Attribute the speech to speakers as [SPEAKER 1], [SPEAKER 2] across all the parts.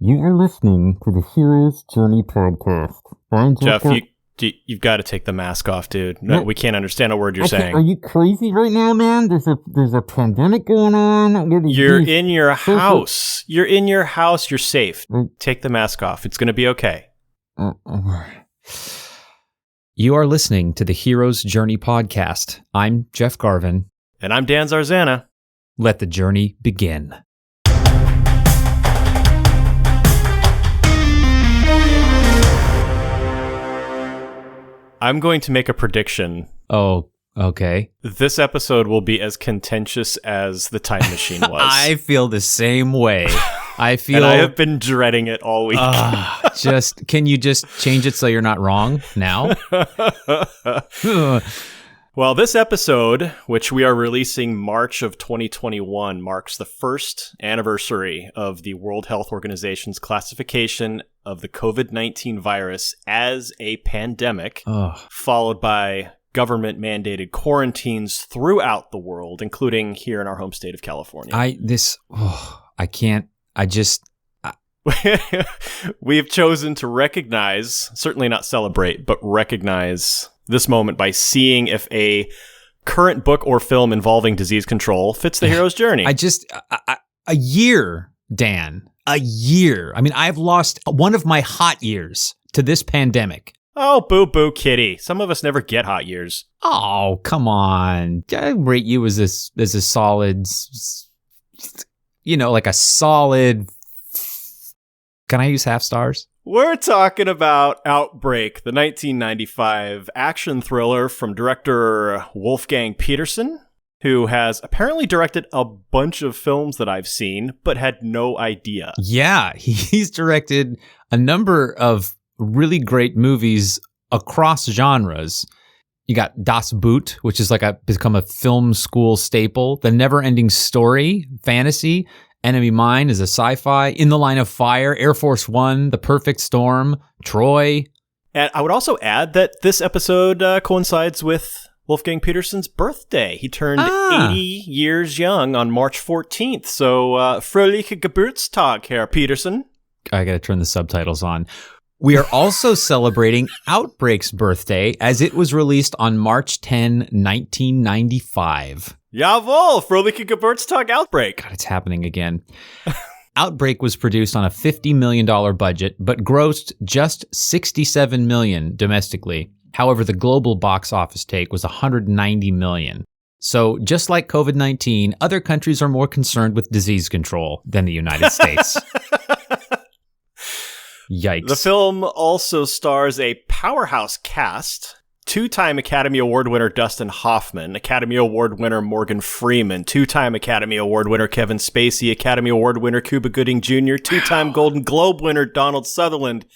[SPEAKER 1] You are listening to the Hero's Journey podcast. I'm
[SPEAKER 2] Jeff, you've got to take the mask off, dude. No, we can't understand a word you're saying.
[SPEAKER 1] Are you crazy right now, man? There's a pandemic going on.
[SPEAKER 2] You're in your house. You're in your house. You're safe. Take the mask off. It's going to be okay.
[SPEAKER 3] You are listening to the Hero's Journey podcast. I'm Jeff Garvin.
[SPEAKER 2] And I'm Dan Zarzana.
[SPEAKER 3] Let the journey begin.
[SPEAKER 2] I'm going to make a prediction.
[SPEAKER 3] Oh, okay.
[SPEAKER 2] This episode will be as contentious as the Time Machine was.
[SPEAKER 3] I feel the same way.
[SPEAKER 2] And I have been dreading it all week.
[SPEAKER 3] Can you just change it so you're not wrong now?
[SPEAKER 2] Well, this episode, which we are releasing March of 2021, marks the first anniversary of the World Health Organization's classification of the COVID-19 virus as a pandemic, followed by government-mandated quarantines throughout the world, including here in our home state of California. We have chosen to recognize, certainly not celebrate, but recognize this moment by seeing if a current book or film involving disease control fits the hero's journey.
[SPEAKER 3] A year, Dan. A year. I mean, I've lost one of my hot years to this pandemic.
[SPEAKER 2] Oh, boo-boo, kitty. Some of us never get hot years.
[SPEAKER 3] Oh, come on. I rate you as a solid, like a solid... Can I use half stars?
[SPEAKER 2] We're talking about Outbreak, the 1995 action thriller from director Wolfgang Petersen, who has apparently directed a bunch of films that I've seen, but had no idea.
[SPEAKER 3] Yeah, he's directed a number of really great movies across genres. You got Das Boot, which is become a film school staple. The Never-Ending Story, fantasy. Enemy Mine is a sci-fi. In the Line of Fire, Air Force One, The Perfect Storm, Troy.
[SPEAKER 2] And I would also add that this episode coincides with Wolfgang Petersen's birthday. He turned 80 years young on March 14th. So, fröhliche Geburtstag, Herr Petersen.
[SPEAKER 3] I gotta turn the subtitles on. We are also celebrating Outbreak's birthday, as it was released on March 10, 1995.
[SPEAKER 2] Jawohl, fröhliche Geburtstag, Outbreak.
[SPEAKER 3] God, it's happening again. Outbreak was produced on a $50 million budget, but grossed just $67 million domestically. However, the global box office take was $190 million. So, just like COVID-19, other countries are more concerned with disease control than the United States. Yikes.
[SPEAKER 2] The film also stars a powerhouse cast. Two-time Academy Award winner Dustin Hoffman, Academy Award winner Morgan Freeman, two-time Academy Award winner Kevin Spacey, Academy Award winner Cuba Gooding Jr., two-time Golden Globe winner Donald Sutherland,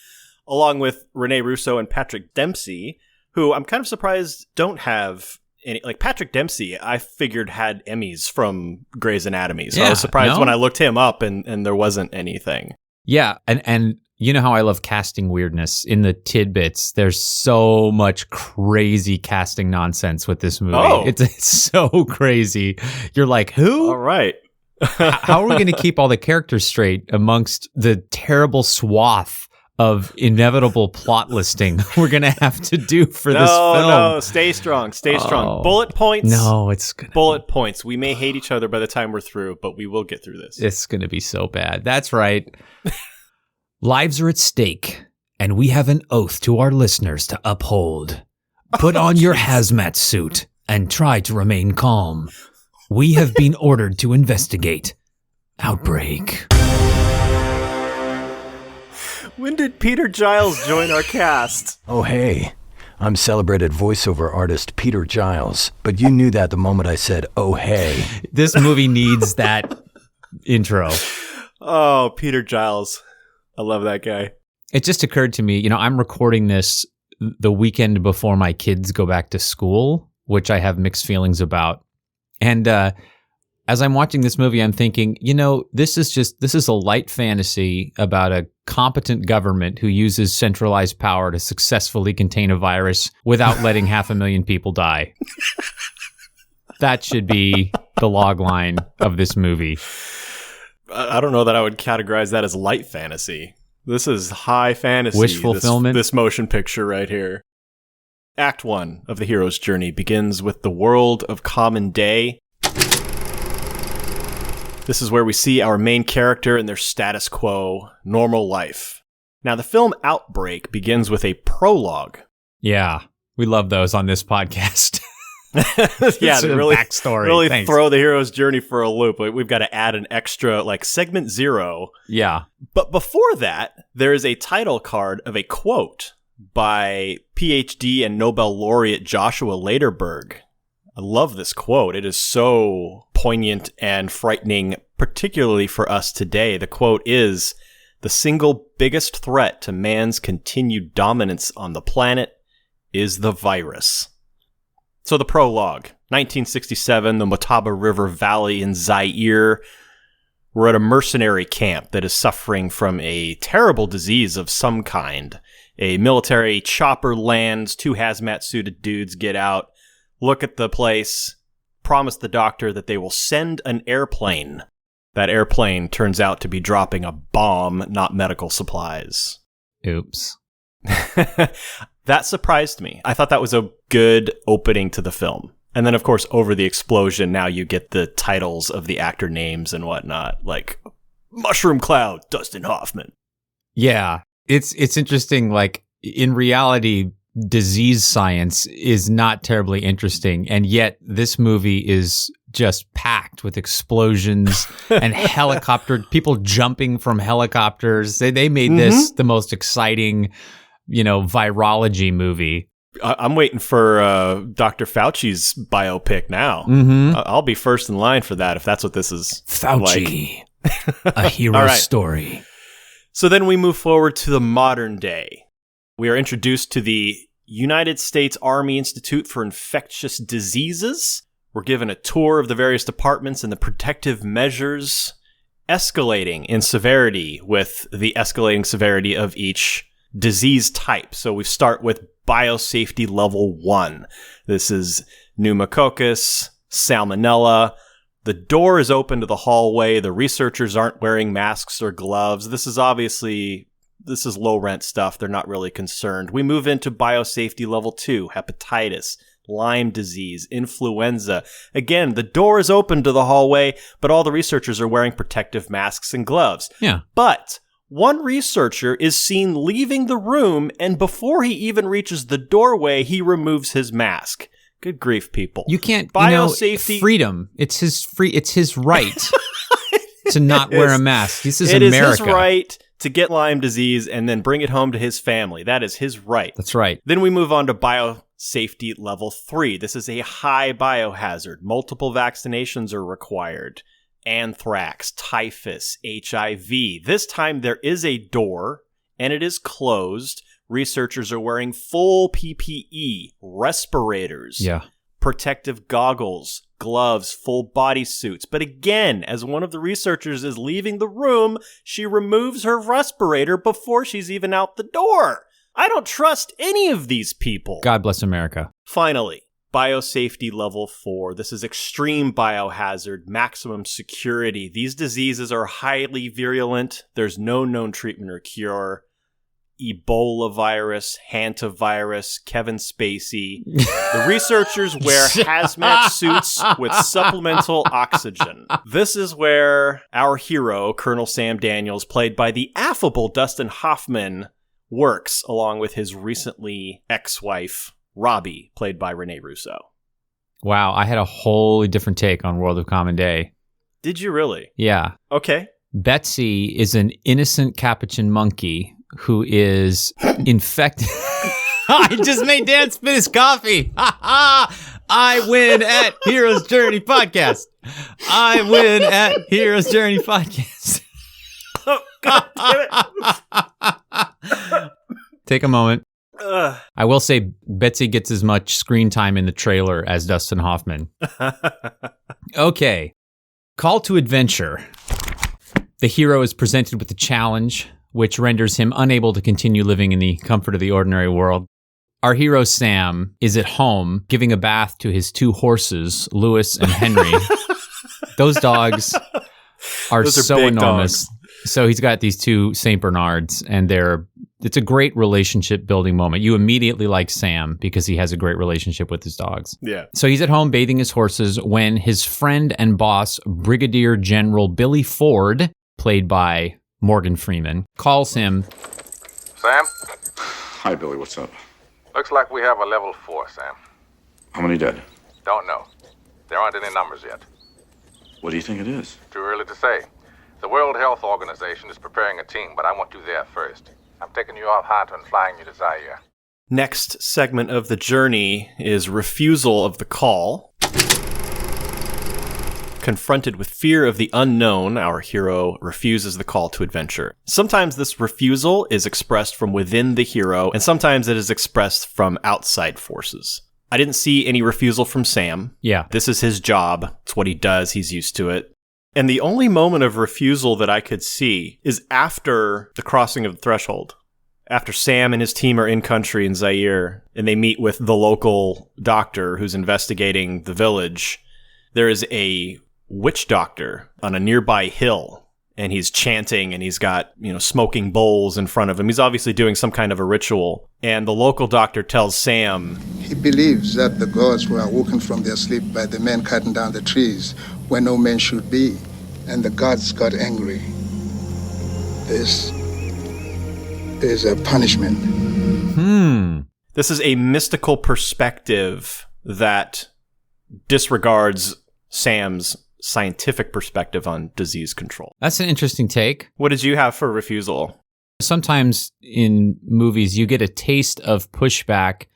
[SPEAKER 2] along with Rene Russo and Patrick Dempsey, who I'm kind of surprised don't have any. Like Patrick Dempsey, I figured had Emmys from Grey's Anatomy, so I was surprised when I looked him up and there wasn't anything.
[SPEAKER 3] Yeah, and you know how I love casting weirdness. In the tidbits, there's so much crazy casting nonsense with this movie.
[SPEAKER 2] Oh.
[SPEAKER 3] It's so crazy. You're like, who?
[SPEAKER 2] All right.
[SPEAKER 3] How are we going to keep all the characters straight amongst the terrible swath of inevitable plot listing we're going to have to do for this film?
[SPEAKER 2] No, stay strong. Stay strong. Bullet points.
[SPEAKER 3] No, it's going to
[SPEAKER 2] Bullet points. We may hate each other by the time we're through, but we will get through this.
[SPEAKER 3] It's going to be so bad. That's right. Lives are at stake, and we have an oath to our listeners to uphold. Put on your hazmat suit and try to remain calm. We have been ordered to investigate Outbreak.
[SPEAKER 2] When did Peter Giles join our cast?
[SPEAKER 4] Oh, hey. I'm celebrated voiceover artist Peter Giles, but you knew that the moment I said, oh, hey.
[SPEAKER 3] This movie needs that intro.
[SPEAKER 2] Oh, Peter Giles. I love that guy.
[SPEAKER 3] It just occurred to me, I'm recording this the weekend before my kids go back to school, which I have mixed feelings about. And as I'm watching this movie, I'm thinking, this is a light fantasy about a competent government who uses centralized power to successfully contain a virus without letting 500,000 people die. That should be the log line of this movie.
[SPEAKER 2] I don't know that I would categorize that as light fantasy. This is high fantasy.
[SPEAKER 3] Wish fulfillment.
[SPEAKER 2] This motion picture right here. Act 1 of the hero's journey begins with the world of common day. This is where we see our main character in their status quo, normal life. Now, the film Outbreak begins with a prologue.
[SPEAKER 3] Yeah, we love those on this podcast.
[SPEAKER 2] Yeah,
[SPEAKER 3] It's a
[SPEAKER 2] really,
[SPEAKER 3] backstory.
[SPEAKER 2] really
[SPEAKER 3] Thanks.
[SPEAKER 2] throw the hero's journey for a loop. We've got to add an extra, like, segment 0.
[SPEAKER 3] Yeah.
[SPEAKER 2] But before that, there is a title card of a quote by PhD and Nobel laureate Joshua Lederberg. I love this quote. It is so poignant and frightening, particularly for us today. The quote is, "The single biggest threat to man's continued dominance on the planet is the virus." So the prologue, 1967, the Motaba River Valley in Zaire. We're at a mercenary camp that is suffering from a terrible disease of some kind. A military chopper lands, 2 hazmat-suited dudes get out, look at the place, promise the doctor that they will send an airplane. That airplane turns out to be dropping a bomb, not medical supplies.
[SPEAKER 3] Oops.
[SPEAKER 2] That surprised me. I thought that was a good opening to the film. And then, of course, over the explosion, now you get the titles of the actor names and whatnot, like Mushroom Cloud, Dustin Hoffman.
[SPEAKER 3] Yeah. It's interesting. Like, in reality, disease science is not terribly interesting. And yet this movie is just packed with explosions and people jumping from helicopters. They made this the most exciting, virology movie.
[SPEAKER 2] I'm waiting for Dr. Fauci's biopic now.
[SPEAKER 3] Mm-hmm.
[SPEAKER 2] I'll be first in line for that if that's what this is.
[SPEAKER 3] Fauci,
[SPEAKER 2] like.
[SPEAKER 3] a hero
[SPEAKER 2] All right.
[SPEAKER 3] story.
[SPEAKER 2] So then we move forward to the modern day. We are introduced to the United States Army Institute for Infectious Diseases. We're given a tour of the various departments and the protective measures escalating in severity with the escalating severity of each disease type. So we start with biosafety level 1. This is pneumococcus, salmonella. The door is open to the hallway. The researchers aren't wearing masks or gloves. This is low rent stuff. They're not really concerned. We move into biosafety level 2, hepatitis, Lyme disease, influenza. Again, the door is open to the hallway, but all the researchers are wearing protective masks and gloves.
[SPEAKER 3] Yeah.
[SPEAKER 2] But one researcher is seen leaving the room, and before he even reaches the doorway, he removes his mask. Good grief, people.
[SPEAKER 3] You can't,
[SPEAKER 2] biosafety
[SPEAKER 3] freedom. It's his right to not wear a mask. This is
[SPEAKER 2] It
[SPEAKER 3] America.
[SPEAKER 2] is his right to get Lyme disease and then bring it home to his family. That is his right.
[SPEAKER 3] That's right.
[SPEAKER 2] Then we move on to biosafety level 3. This is a high biohazard. Multiple vaccinations are required. Anthrax, typhus, HIV. This time there is a door and it is closed. Researchers are wearing full PPE, respirators, protective goggles, gloves, full body suits. But again, as one of the researchers is leaving the room, she removes her respirator before she's even out the door. I don't trust any of these people.
[SPEAKER 3] God bless America.
[SPEAKER 2] Finally, biosafety level 4. This is extreme biohazard, maximum security. These diseases are highly virulent. There's no known treatment or cure. Ebola virus, hantavirus, Kevin Spacey. The researchers wear hazmat suits with supplemental oxygen. This is where our hero, Colonel Sam Daniels, played by the affable Dustin Hoffman, works along with his recently ex-wife, Robbie, played by Rene Russo.
[SPEAKER 3] Wow, I had a wholly different take on World of Common Day.
[SPEAKER 2] Did you really?
[SPEAKER 3] Yeah.
[SPEAKER 2] Okay.
[SPEAKER 3] Betsy is an innocent capuchin monkey who is infected. I just made Dan spit his coffee. I win at Hero's Journey Podcast. I win at Hero's Journey Podcast.
[SPEAKER 2] Oh, God damn it.
[SPEAKER 3] Take a moment. I will say Betsy gets as much screen time in the trailer as Dustin Hoffman. Okay. Call to adventure. The hero is presented with a challenge, which renders him unable to continue living in the comfort of the ordinary world. Our hero, Sam, is at home giving a bath to his 2 horses, Lewis and Henry. Those dogs are
[SPEAKER 2] Those are
[SPEAKER 3] so
[SPEAKER 2] big
[SPEAKER 3] enormous.
[SPEAKER 2] dogs.
[SPEAKER 3] So he's got these two Saint Bernards, and it's a great relationship building moment. You immediately like Sam because he has a great relationship with his dogs.
[SPEAKER 2] Yeah.
[SPEAKER 3] So he's at home bathing his horses when his friend and boss, Brigadier General Billy Ford, played by Morgan Freeman, calls him.
[SPEAKER 5] Sam,
[SPEAKER 6] Hi, Billy. What's up?
[SPEAKER 5] looks like we have a level 4, Sam.
[SPEAKER 6] How many dead?
[SPEAKER 5] Don't know. There aren't any numbers yet.
[SPEAKER 6] What do you think it is?
[SPEAKER 5] Too early to say. The World Health Organization is preparing a team, but I want you there first. I'm taking you off Hunter and flying you to Zaire.
[SPEAKER 2] Next segment of the journey is refusal of the call. Confronted with fear of the unknown, our hero refuses the call to adventure. Sometimes this refusal is expressed from within the hero, and sometimes it is expressed from outside forces. I didn't see any refusal from Sam.
[SPEAKER 3] Yeah.
[SPEAKER 2] This is his job. It's what he does. He's used to it. And the only moment of refusal that I could see is after the crossing of the threshold. After Sam and his team are in country in Zaire, and they meet with the local doctor who's investigating the village, there is a witch doctor on a nearby hill, and he's chanting, and he's got, smoking bowls in front of him. He's obviously doing some kind of a ritual. And the local doctor tells Sam,
[SPEAKER 7] he believes that the gods were awoken from their sleep by the men cutting down the trees where no men should be, and the gods got angry. This is a punishment.
[SPEAKER 2] This is a mystical perspective that disregards Sam's scientific perspective on disease control.
[SPEAKER 3] That's an interesting take.
[SPEAKER 2] What did you have for refusal?
[SPEAKER 3] Sometimes in movies, you get a taste of pushback,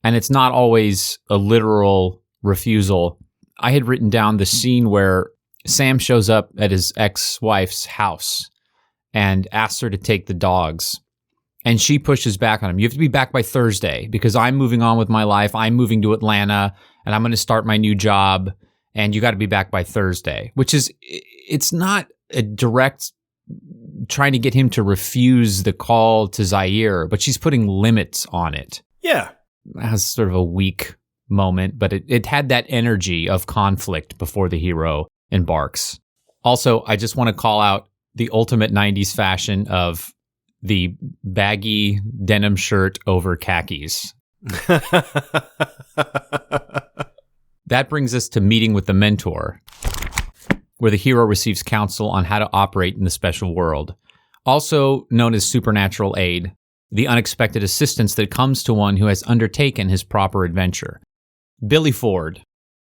[SPEAKER 3] and it's not always a literal refusal. I had written down the scene where Sam shows up at his ex-wife's house and asks her to take the dogs. And she pushes back on him. You have to be back by Thursday because I'm moving on with my life. I'm moving to Atlanta, and I'm going to start my new job. And you got to be back by Thursday, which is, it's not a direct trying to get him to refuse the call to Zaire, but she's putting limits on it.
[SPEAKER 2] Yeah.
[SPEAKER 3] It has sort of a weak moment, but it had that energy of conflict before the hero embarks. Also, I just want to call out the ultimate 90s fashion of the baggy denim shirt over khakis. That brings us to meeting with the mentor, where the hero receives counsel on how to operate in the special world, also known as supernatural aid, the unexpected assistance that comes to one who has undertaken his proper adventure. Billy Ford,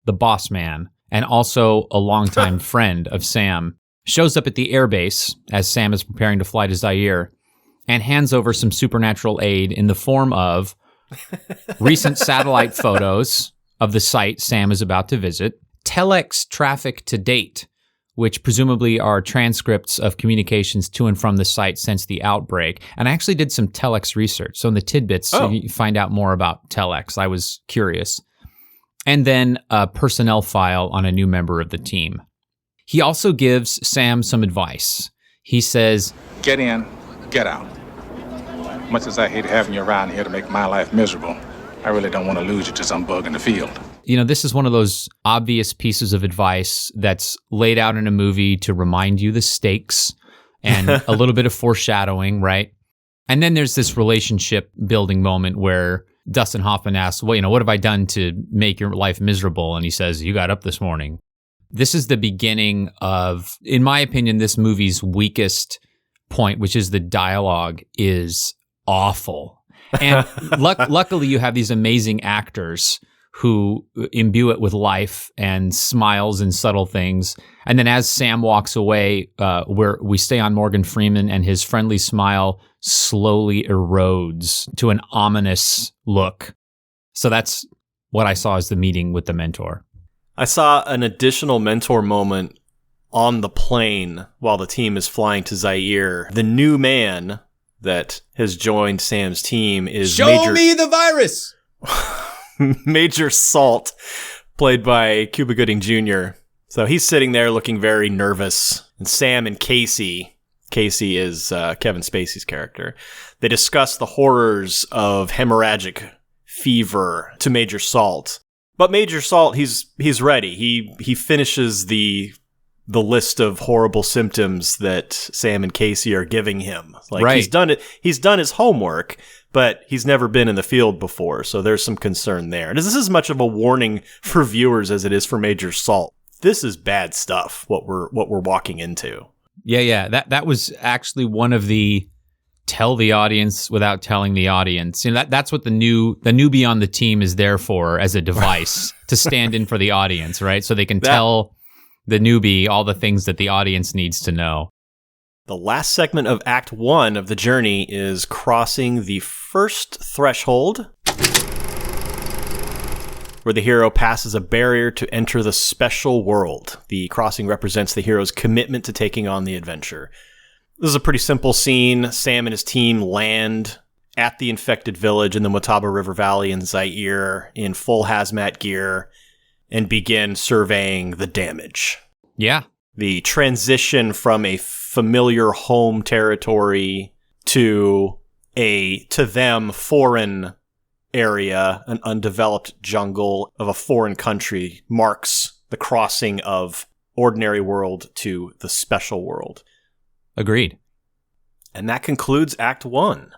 [SPEAKER 3] the boss man, and also a longtime friend of Sam, shows up at the airbase as Sam is preparing to fly to Zaire and hands over some supernatural aid in the form of recent satellite photos of the site Sam is about to visit, telex traffic to date, which presumably are transcripts of communications to and from the site since the outbreak. And I actually did some telex research. So in the tidbits, you find out more about telex. I was curious. And then a personnel file on a new member of the team. He also gives Sam some advice. He says,
[SPEAKER 5] Get in, get out. Much as I hate having you around here to make my life miserable, I really don't want to lose you to some bug in the field.
[SPEAKER 3] This is one of those obvious pieces of advice that's laid out in a movie to remind you the stakes and a little bit of foreshadowing, right? And then there's this relationship building moment where Dustin Hoffman asks, well, what have I done to make your life miserable? And he says, you got up this morning. This is the beginning of, in my opinion, this movie's weakest point, which is the dialogue is awful. And luckily, you have these amazing actors who imbue it with life and smiles and subtle things. And then as Sam walks away, where we stay on Morgan Freeman, and his friendly smile slowly erodes to an ominous look. So that's what I saw as the meeting with the mentor.
[SPEAKER 2] I saw an additional mentor moment on the plane while the team is flying to Zaire. The new man that has joined Sam's team is
[SPEAKER 3] Show me the virus!
[SPEAKER 2] Major Salt, played by Cuba Gooding Jr. So he's sitting there looking very nervous. And Sam and Casey is Kevin Spacey's character. They discuss the horrors of hemorrhagic fever to Major Salt. But Major Salt, he's ready. He finishes the the list of horrible symptoms that Sam and Casey are giving him. Like,
[SPEAKER 3] Right.
[SPEAKER 2] he's done it. He's done his homework, but he's never been in the field before. So there's some concern there. And this is as much of a warning for viewers as it is for Major Salt. This is bad stuff, what we're walking into.
[SPEAKER 3] Yeah. That was actually one of the tell the audience without telling the audience. You know, that's what the newbie on the team is there for, as a device to stand in for the audience, right? So they can tell the newbie all the things that the audience needs to know.
[SPEAKER 2] The last segment of Act 1 of the journey is crossing the first threshold, where the hero passes a barrier to enter the special world. The crossing represents the hero's commitment to taking on the adventure. This is a pretty simple scene. Sam and his team land at the infected village in the Motaba River Valley in Zaire in full hazmat gear and begin surveying the damage.
[SPEAKER 3] Yeah.
[SPEAKER 2] The transition from a familiar home territory to them foreign area, an undeveloped jungle of a foreign country, marks the crossing of ordinary world to the special world.
[SPEAKER 3] Agreed.
[SPEAKER 2] And that concludes Act 1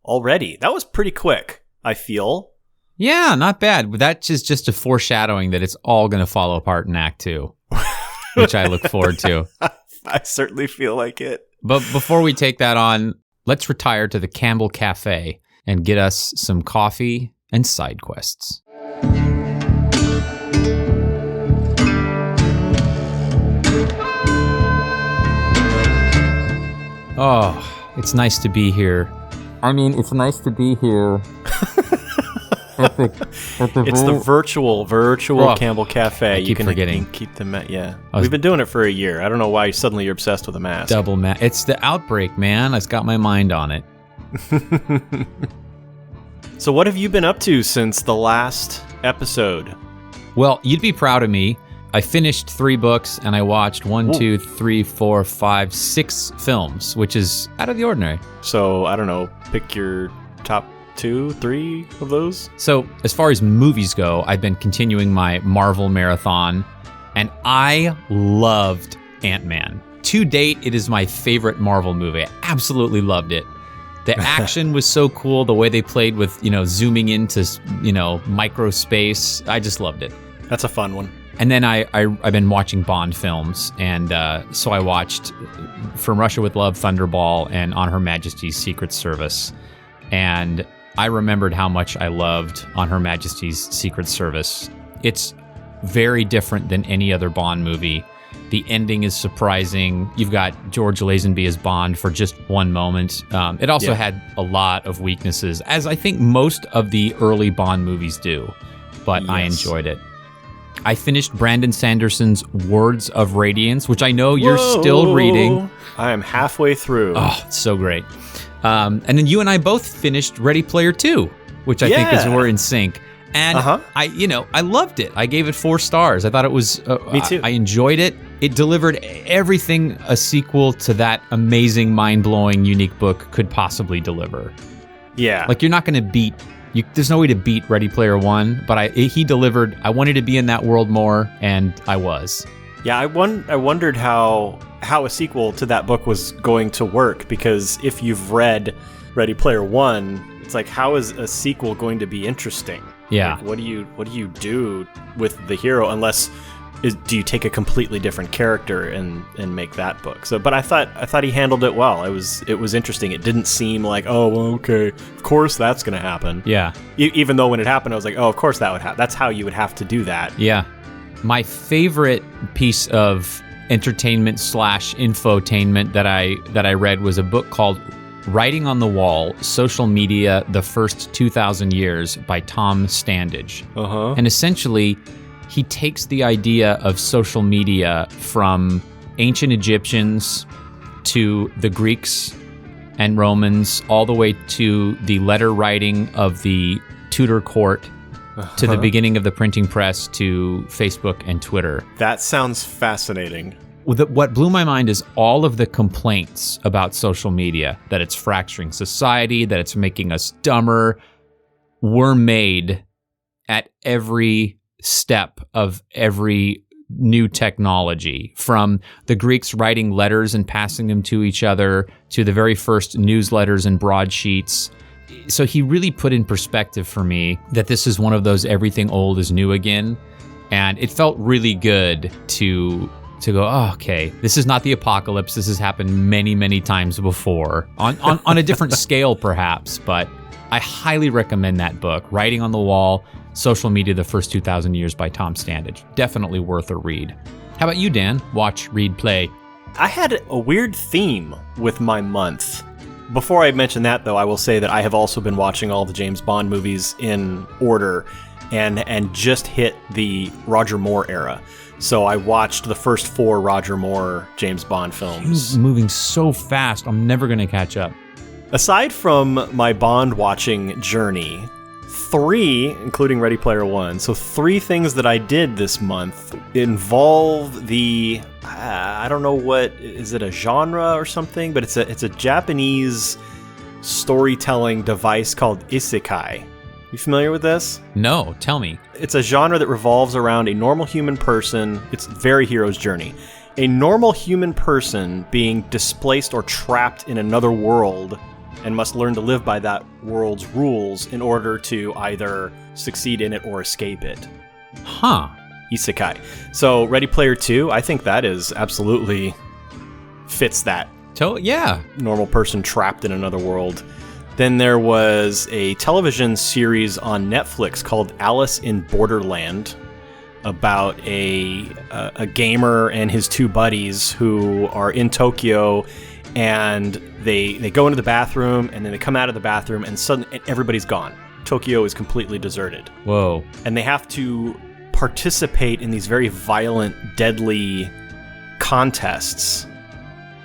[SPEAKER 2] already. That was pretty quick, I feel.
[SPEAKER 3] Yeah, not bad. That is just a foreshadowing that it's all going to fall apart in Act 2, which I look forward to.
[SPEAKER 2] I certainly feel like it.
[SPEAKER 3] But before we take that on, let's retire to the Campbell Cafe and get us some coffee and side quests. Oh, it's nice to be here.
[SPEAKER 1] I mean, it's nice to be here.
[SPEAKER 2] It's the virtual Campbell Cafe.
[SPEAKER 3] I keep forgetting.
[SPEAKER 2] You can keep them at, yeah. We've been doing it for a year. I don't know why suddenly you're obsessed with a mask.
[SPEAKER 3] Double mask. It's the Outbreak, man. I've got my mind on it.
[SPEAKER 2] So what have you been up to since the last episode?
[SPEAKER 3] Well, you'd be proud of me. I finished 3 books and I watched 6 films, which is out of the ordinary.
[SPEAKER 2] So, I don't know, pick your top 2, 3 of those?
[SPEAKER 3] So, as far as movies go, I've been continuing my Marvel marathon, and I loved Ant-Man. To date, it is my favorite Marvel movie. I absolutely loved it. The action was so cool, the way they played with, zooming into, micro space. I just loved it.
[SPEAKER 2] That's a fun one.
[SPEAKER 3] And then I've been watching Bond films, and so I watched From Russia with Love, Thunderball, and On Her Majesty's Secret Service. And I remembered how much I loved On Her Majesty's Secret Service. It's very different than any other Bond movie. The ending is surprising. You've got George Lazenby as Bond for just one moment. It also had a lot of weaknesses, as I think most of the early Bond movies do, but I enjoyed it. I finished Brandon Sanderson's Words of Radiance, which I know you're still reading.
[SPEAKER 2] I am halfway through.
[SPEAKER 3] Oh, it's so great. And then you and I both finished Ready Player 2, which I think is we're in sync. And I loved it. I gave it 4 stars. I thought it was
[SPEAKER 2] Me too.
[SPEAKER 3] I enjoyed it. It delivered everything a sequel to that amazing, mind-blowing, unique book could possibly deliver.
[SPEAKER 2] Yeah.
[SPEAKER 3] Like, you're not going to beat there's no way to beat Ready Player 1, but he delivered. I wanted to be in that world more, and I was.
[SPEAKER 2] Yeah, I wondered how a sequel to that book was going to work, because if you've read Ready Player 1, it's like, how is a sequel going to be interesting?
[SPEAKER 3] Yeah.
[SPEAKER 2] Like, what do you do with the hero, unless do you take a completely different character and make that book? So, but I thought he handled it well. It was interesting. It didn't seem like, oh, well, okay, of course that's going to happen.
[SPEAKER 3] Yeah.
[SPEAKER 2] Even though when it happened, I was like, oh, of course that would happen. That's how you would have to do that.
[SPEAKER 3] Yeah. My favorite piece of entertainment / infotainment that I read was a book called Writing on the Wall: Social Media, the First 2,000 Years by Tom Standage.
[SPEAKER 2] Uh-huh.
[SPEAKER 3] And essentially, he takes the idea of social media from ancient Egyptians to the Greeks and Romans, all the way to the letter writing of the Tudor court, to the beginning of the printing press, to Facebook and Twitter.
[SPEAKER 2] That sounds fascinating.
[SPEAKER 3] What blew my mind is all of the complaints about social media, that it's fracturing society, that it's making us dumber, were made at every step of every new technology, from the Greeks writing letters and passing them to each other to the very first newsletters and broadsheets. So he really put in perspective for me that this is one of those everything old is new again. And it felt really good to go, oh, okay, this is not the apocalypse. This has happened many, many times before on a different scale, perhaps. But I highly recommend that book, Writing on the Wall, Social Media, the First 2,000 Years by Tom Standage. Definitely worth a read. How about you, Dan? Watch, read, play.
[SPEAKER 2] I had a weird theme with my month. Before I mention that, though, I will say that I have also been watching all the James Bond movies in order and just hit the Roger Moore era. So I watched the first 4 Roger Moore James Bond films.
[SPEAKER 3] He's moving so fast, I'm never going to catch up.
[SPEAKER 2] Aside from my Bond watching journey, 3, including Ready Player One, so 3 things that I did this month involve the, I don't know what, is it a genre or something? But it's a Japanese storytelling device called isekai. You familiar with this?
[SPEAKER 3] No, tell me.
[SPEAKER 2] It's a genre that revolves around a normal human person. It's very hero's journey. A normal human person being displaced or trapped in another world and must learn to live by that world's rules in order to either succeed in it or escape it.
[SPEAKER 3] Huh.
[SPEAKER 2] Isekai. So Ready Player 2, I think that is absolutely fits that.
[SPEAKER 3] Yeah.
[SPEAKER 2] Normal person trapped in another world. Then there was a television series on Netflix called Alice in Borderland about a gamer and his 2 buddies who are in Tokyo, and they go into the bathroom, and then they come out of the bathroom, and suddenly everybody's gone. Tokyo is completely deserted.
[SPEAKER 3] Whoa.
[SPEAKER 2] And they have to participate in these very violent, deadly contests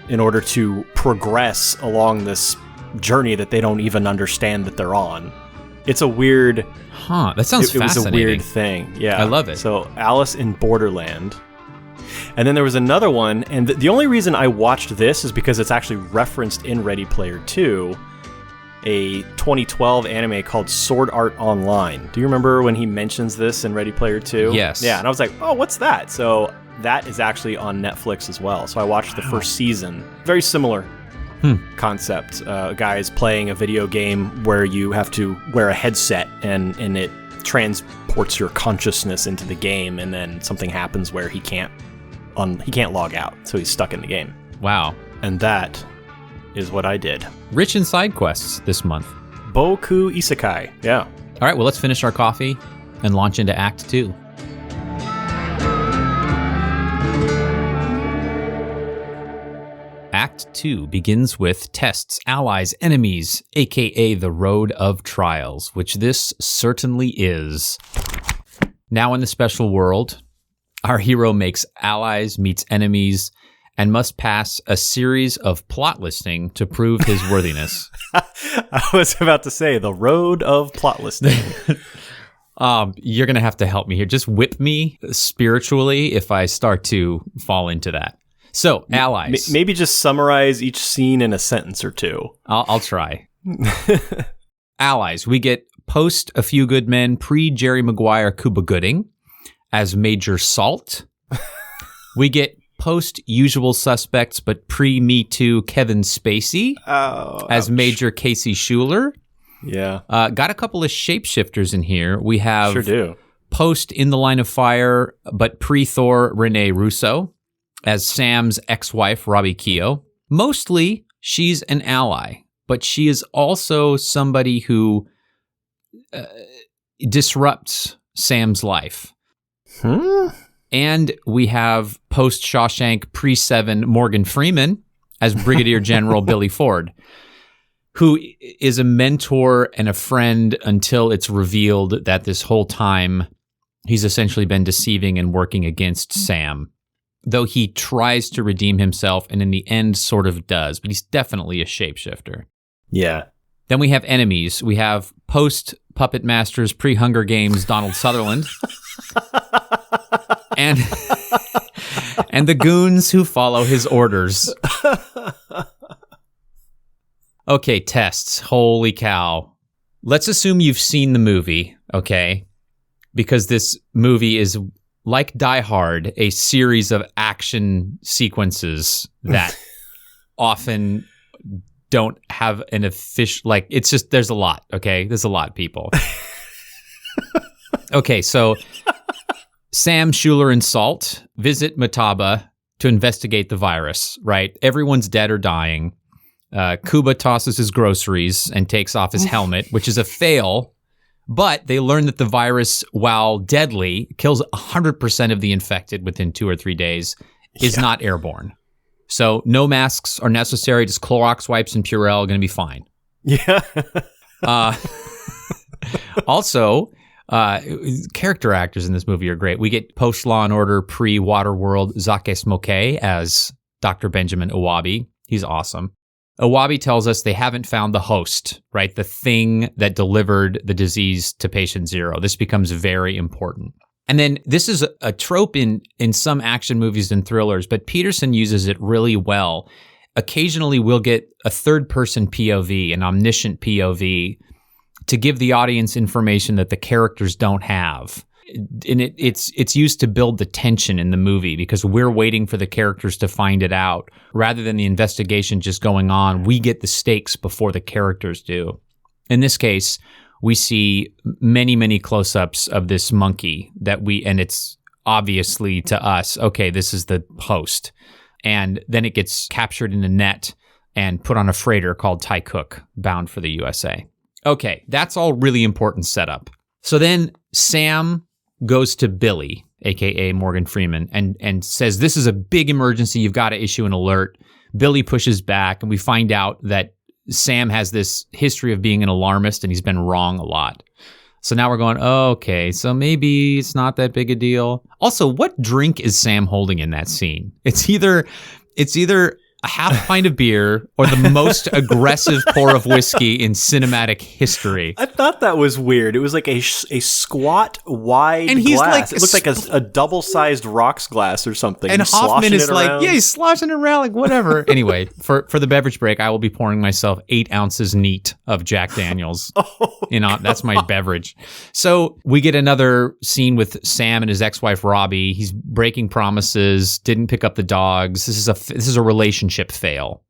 [SPEAKER 2] in order to progress along this journey that they don't even understand that they're on. It's a weird...
[SPEAKER 3] Huh, that sounds fascinating.
[SPEAKER 2] It was a weird thing, yeah.
[SPEAKER 3] I love it.
[SPEAKER 2] So, Alice in Borderland. And then there was another one, and the only reason I watched this is because it's actually referenced in Ready Player 2, a 2012 anime called Sword Art Online. Do you remember when he mentions this in Ready Player 2?
[SPEAKER 3] Yes.
[SPEAKER 2] Yeah, and I was like, oh, what's that? So, that is actually on Netflix as well. So I watched the first season. Very similar concept. A guy is playing a video game where you have to wear a headset and it transports your consciousness into the game, and then something happens where he can't log out, so he's stuck in the game.
[SPEAKER 3] Wow.
[SPEAKER 2] And that is what I did.
[SPEAKER 3] Rich in side quests this month.
[SPEAKER 2] Boku Isekai. Yeah.
[SPEAKER 3] All right, well, let's finish our coffee and launch into Act 2. Act 2 begins with tests, allies, enemies, aka the Road of Trials, which this certainly is. Now in the special world, our hero makes allies, meets enemies, and must pass a series of plot listing to prove his worthiness.
[SPEAKER 2] I was about to say, the Road of Plot Listing.
[SPEAKER 3] You're going to have to help me here. Just whip me spiritually if I start to fall into that. So, allies.
[SPEAKER 2] Maybe just summarize each scene in a sentence or two.
[SPEAKER 3] I'll try. Allies. We get post A Few Good Men, pre-Jerry Maguire Cuba Gooding as Major Salt. We get post Usual Suspects, but pre-Me Too Kevin Spacey as Major Casey Schuler.
[SPEAKER 2] Yeah.
[SPEAKER 3] Got a couple of shapeshifters in here. We have
[SPEAKER 2] sure do.
[SPEAKER 3] Post In the Line of Fire, but pre-Thor Renee Russo as Sam's ex-wife, Robbie Keough. Mostly, she's an ally, but she is also somebody who disrupts Sam's life. And we have post-Shawshank, pre-Seven Morgan Freeman as Brigadier General Billy Ford, who is a mentor and a friend until it's revealed that this whole time he's essentially been deceiving and working against Sam. Though he tries to redeem himself and in the end sort of does, but he's definitely a shapeshifter.
[SPEAKER 2] Yeah.
[SPEAKER 3] Then we have enemies. We have post-Puppet Masters, pre-Hunger Games Donald Sutherland. and the goons who follow his orders. Okay, tests. Holy cow. Let's assume you've seen the movie, okay? Because this movie is like Die Hard, a series of action sequences that often don't have an official, like, it's just, there's a lot, okay? There's a lot, people. Okay, so Sam, Schuler, and Salt visit Mataba to investigate the virus, right? Everyone's dead or dying. Kuba tosses his groceries and takes off his helmet, which is a fail. But they learn that the virus, while deadly, kills 100% of the infected within 2 or 3 days, is not airborne. So no masks are necessary. Just Clorox wipes and Purell are going to be fine.
[SPEAKER 2] Yeah.
[SPEAKER 3] Also, character actors in this movie are great. We get post-Law and Order, pre-Waterworld Zake Smoke as Dr. Benjamin Iwabi. He's awesome. Iwabi tells us they haven't found the host, right? The thing that delivered the disease to patient zero. This becomes very important. And then this is a trope in some action movies and thrillers, but Peterson uses it really well. Occasionally we'll get a third-person POV, an omniscient POV, to give the audience information that the characters don't have. And it's used to build the tension in the movie because we're waiting for the characters to find it out. Rather than the investigation just going on, we get the stakes before the characters do. In this case, we see many, many close-ups of this monkey and it's obviously to us, okay, this is the host. And then it gets captured in a net and put on a freighter called Tai Cook, bound for the USA. Okay, that's all really important setup. So then Sam goes to Billy, a.k.a. Morgan Freeman, and says, this is a big emergency. You've got to issue an alert. Billy pushes back, and we find out that Sam has this history of being an alarmist, and he's been wrong a lot. So now we're going, oh, okay, so maybe it's not that big a deal. Also, what drink is Sam holding in that scene? It's either a half pint of beer or the most aggressive pour of whiskey in cinematic history.
[SPEAKER 2] I thought that was weird. It was like a squat, wide
[SPEAKER 3] and he's
[SPEAKER 2] glass.
[SPEAKER 3] Like
[SPEAKER 2] it looked like a double-sized rocks glass or something.
[SPEAKER 3] And Hoffman is like,
[SPEAKER 2] around.
[SPEAKER 3] yeah, he's sloshing it around like whatever. Anyway, for the beverage break, I will be pouring myself 8 ounces neat of Jack Daniels. That's my beverage. So we get another scene with Sam and his ex-wife Robbie. He's breaking promises, didn't pick up the dogs. This is a relationship fail.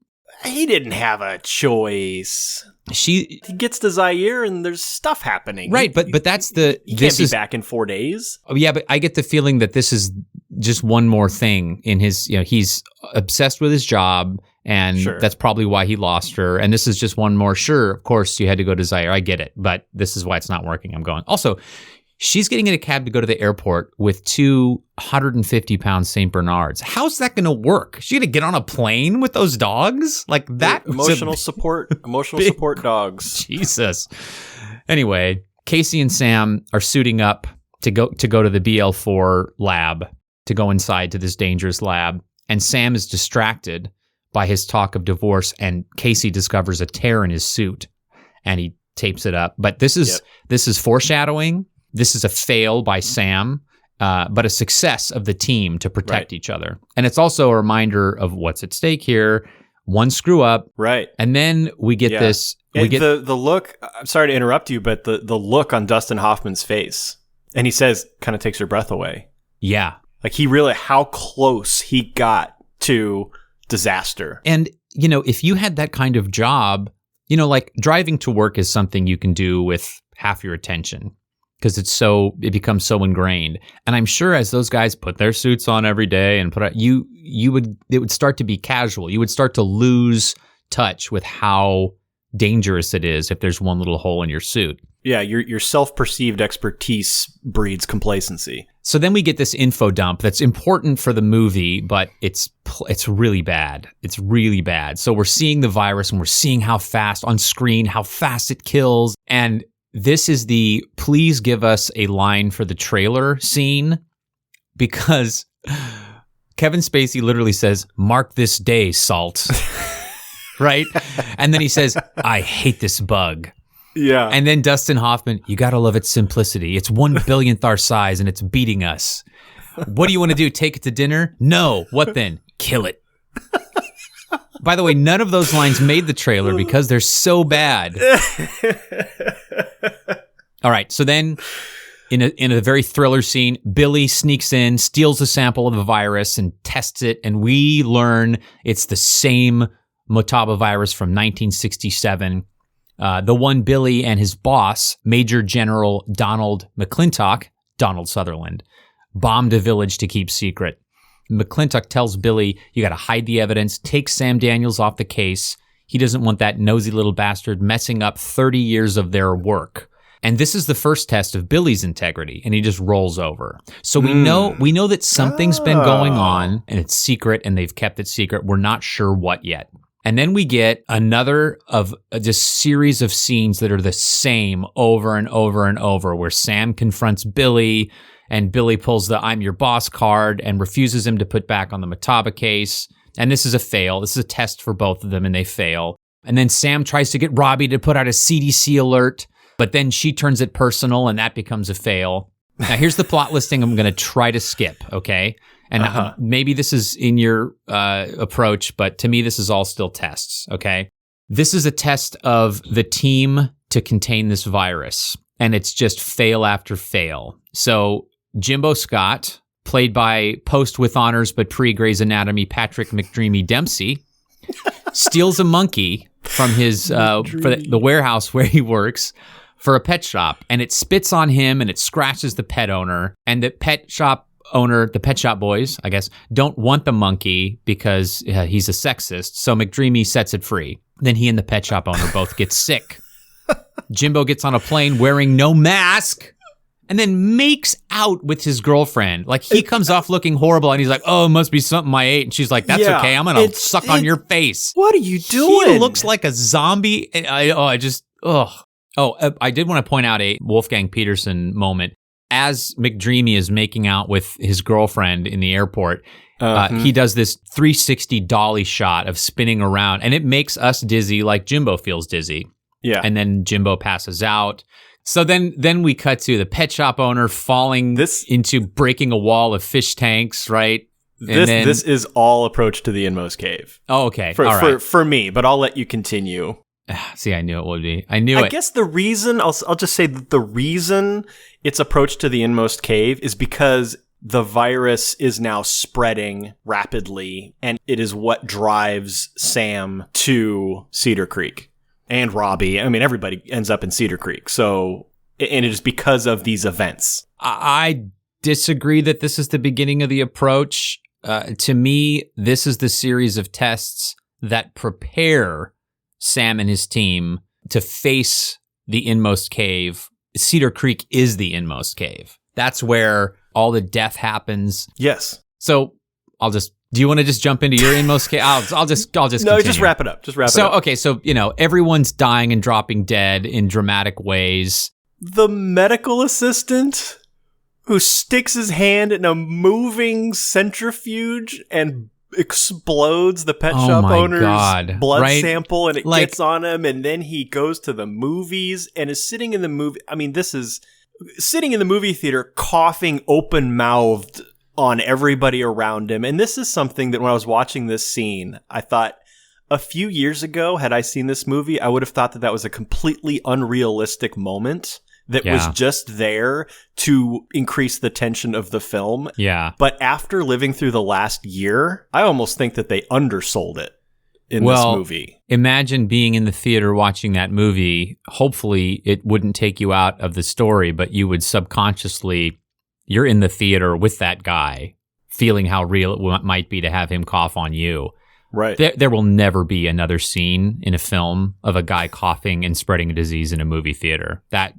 [SPEAKER 2] He didn't have a choice.
[SPEAKER 3] He
[SPEAKER 2] gets to Zaire and there's stuff happening.
[SPEAKER 3] Right, but that's
[SPEAKER 2] he can't be back in 4 days.
[SPEAKER 3] Oh, yeah, but I get the feeling that this is just one more thing in his, he's obsessed with his job and that's probably why he lost her. And this is just one more. Sure, of course you had to go to Zaire. I get it, but this is why it's not working. I'm going. Also, she's getting in a cab to go to the airport with 2 150-pound St. Bernards. How's that going to work? She's going to get on a plane with those dogs? Like that?
[SPEAKER 2] Emotional support dogs.
[SPEAKER 3] Jesus. Anyway, Casey and Sam are suiting up to go to the BL4 lab, to go inside to this dangerous lab. And Sam is distracted by his talk of divorce, and Casey discovers a tear in his suit, and he tapes it up. But this is foreshadowing. This is a fail by Sam, but a success of the team to protect each other. And it's also a reminder of what's at stake here. One screw up.
[SPEAKER 2] Right.
[SPEAKER 3] And then we get this. We get
[SPEAKER 2] the look. I'm sorry to interrupt you, but the look on Dustin Hoffman's face. And he says, kind of takes your breath away.
[SPEAKER 3] Yeah.
[SPEAKER 2] Like he really, how close he got to disaster.
[SPEAKER 3] And, if you had that kind of job, like driving to work is something you can do with half your attention. Because it becomes so ingrained. And I'm sure as those guys put their suits on every day and it would start to be casual. You would start to lose touch with how dangerous it is if there's one little hole in your suit.
[SPEAKER 2] Yeah, your self-perceived expertise breeds complacency.
[SPEAKER 3] So then we get this info dump that's important for the movie, but it's really bad. It's really bad. So we're seeing the virus and we're seeing how fast on screen, how fast it kills. And this is the please give us a line for the trailer scene, because Kevin Spacey literally says, "Mark this day, Salt." Right? And then he says, "I hate this bug."
[SPEAKER 2] Yeah.
[SPEAKER 3] And then Dustin Hoffman, "You got to love its simplicity. It's 1/1000th our size and it's beating us. What do you want to do? Take it to dinner? No. What then? Kill it." By the way, none of those lines made the trailer because they're so bad. All right, so then In a very thriller scene, Billy sneaks in, steals a sample of the virus and tests it, and we learn it's the same Motaba virus from 1967. The one Billy and his boss, Major General Donald McClintock, Donald Sutherland, bombed a village to keep secret. McClintock tells Billy, you got to hide the evidence, take Sam Daniels off the case. He doesn't want that nosy little bastard messing up 30 years of their work. And this is the first test of Billy's integrity, and he just rolls over. So we know that something's been going on, and it's secret, and they've kept it secret. We're not sure what yet. And then we get another of just series of scenes that are the same over and over and over, where Sam confronts Billy, and Billy pulls the I'm your boss card and refuses him to put back on the Motaba case. And this is a fail. This is a test for both of them, and they fail. And then Sam tries to get Robbie to put out a CDC alert, but then she turns it personal, and that becomes a fail. Now, here's the plot listing I'm going to try to skip, okay? And maybe this is in your approach, but to me, this is all still tests, okay? This is a test of the team to contain this virus, and it's just fail after fail. So Jimbo Scott, played by post with honors but pre-Grey's Anatomy Patrick McDreamy Dempsey, steals a monkey from his for the warehouse where he works for a pet shop, and it spits on him and it scratches the pet owner, and the pet shop owner, the pet shop boys, I guess, don't want the monkey because he's a sexist, so McDreamy sets it free. Then he and the pet shop owner both get sick. Jimbo gets on a plane wearing no mask and then makes out with his girlfriend. Like, he comes off looking horrible, and he's like, oh, it must be something I ate. And she's like, that's okay, I'm going to suck on your face.
[SPEAKER 2] What are you doing?
[SPEAKER 3] He looks like a zombie. And I did want to point out a Wolfgang Peterson moment. As McDreamy is making out with his girlfriend in the airport, he does this 360 dolly shot of spinning around, and it makes us dizzy like Jimbo feels dizzy.
[SPEAKER 2] Yeah.
[SPEAKER 3] And then Jimbo passes out. So then we cut to the pet shop owner falling into breaking a wall of fish tanks, right?
[SPEAKER 2] This is all approach to the inmost cave.
[SPEAKER 3] Oh, okay.
[SPEAKER 2] For me, but I'll let you continue.
[SPEAKER 3] See, I knew it would be. I
[SPEAKER 2] guess the reason, I'll just say that the reason it's approach to the inmost cave is because the virus is now spreading rapidly, and it is what drives Sam to Cedar Creek. And Robbie. I mean, everybody ends up in Cedar Creek. So, and it is because of these events.
[SPEAKER 3] I disagree that this is the beginning of the approach. To me, this is the series of tests that prepare Sam and his team to face the inmost cave. Cedar Creek is the inmost cave. That's where all the death happens.
[SPEAKER 2] Yes.
[SPEAKER 3] So do you want to just jump into your inmost cave? I'll just
[SPEAKER 2] No,
[SPEAKER 3] continue.
[SPEAKER 2] just wrap it up.
[SPEAKER 3] Okay, so, everyone's dying and dropping dead in dramatic ways.
[SPEAKER 2] The medical assistant who sticks his hand in a moving centrifuge and explodes the pet shop owner's blood sample, and it gets on him, and then he goes to the movies and is sitting in the movie. I mean, this is sitting in the movie theater, coughing open-mouthed on everybody around him. And this is something that when I was watching this scene, I thought a few years ago, had I seen this movie, I would have thought that was a completely unrealistic moment that was just there to increase the tension of the film. Yeah. But after living through the last year, I almost think that they undersold it in this movie.
[SPEAKER 3] Imagine being in the theater watching that movie. Hopefully it wouldn't take you out of the story, but you would subconsciously, you're in the theater with that guy, feeling how real it might be to have him cough on you.
[SPEAKER 2] Right.
[SPEAKER 3] There will never be another scene in a film of a guy coughing and spreading a disease in a movie theater. That's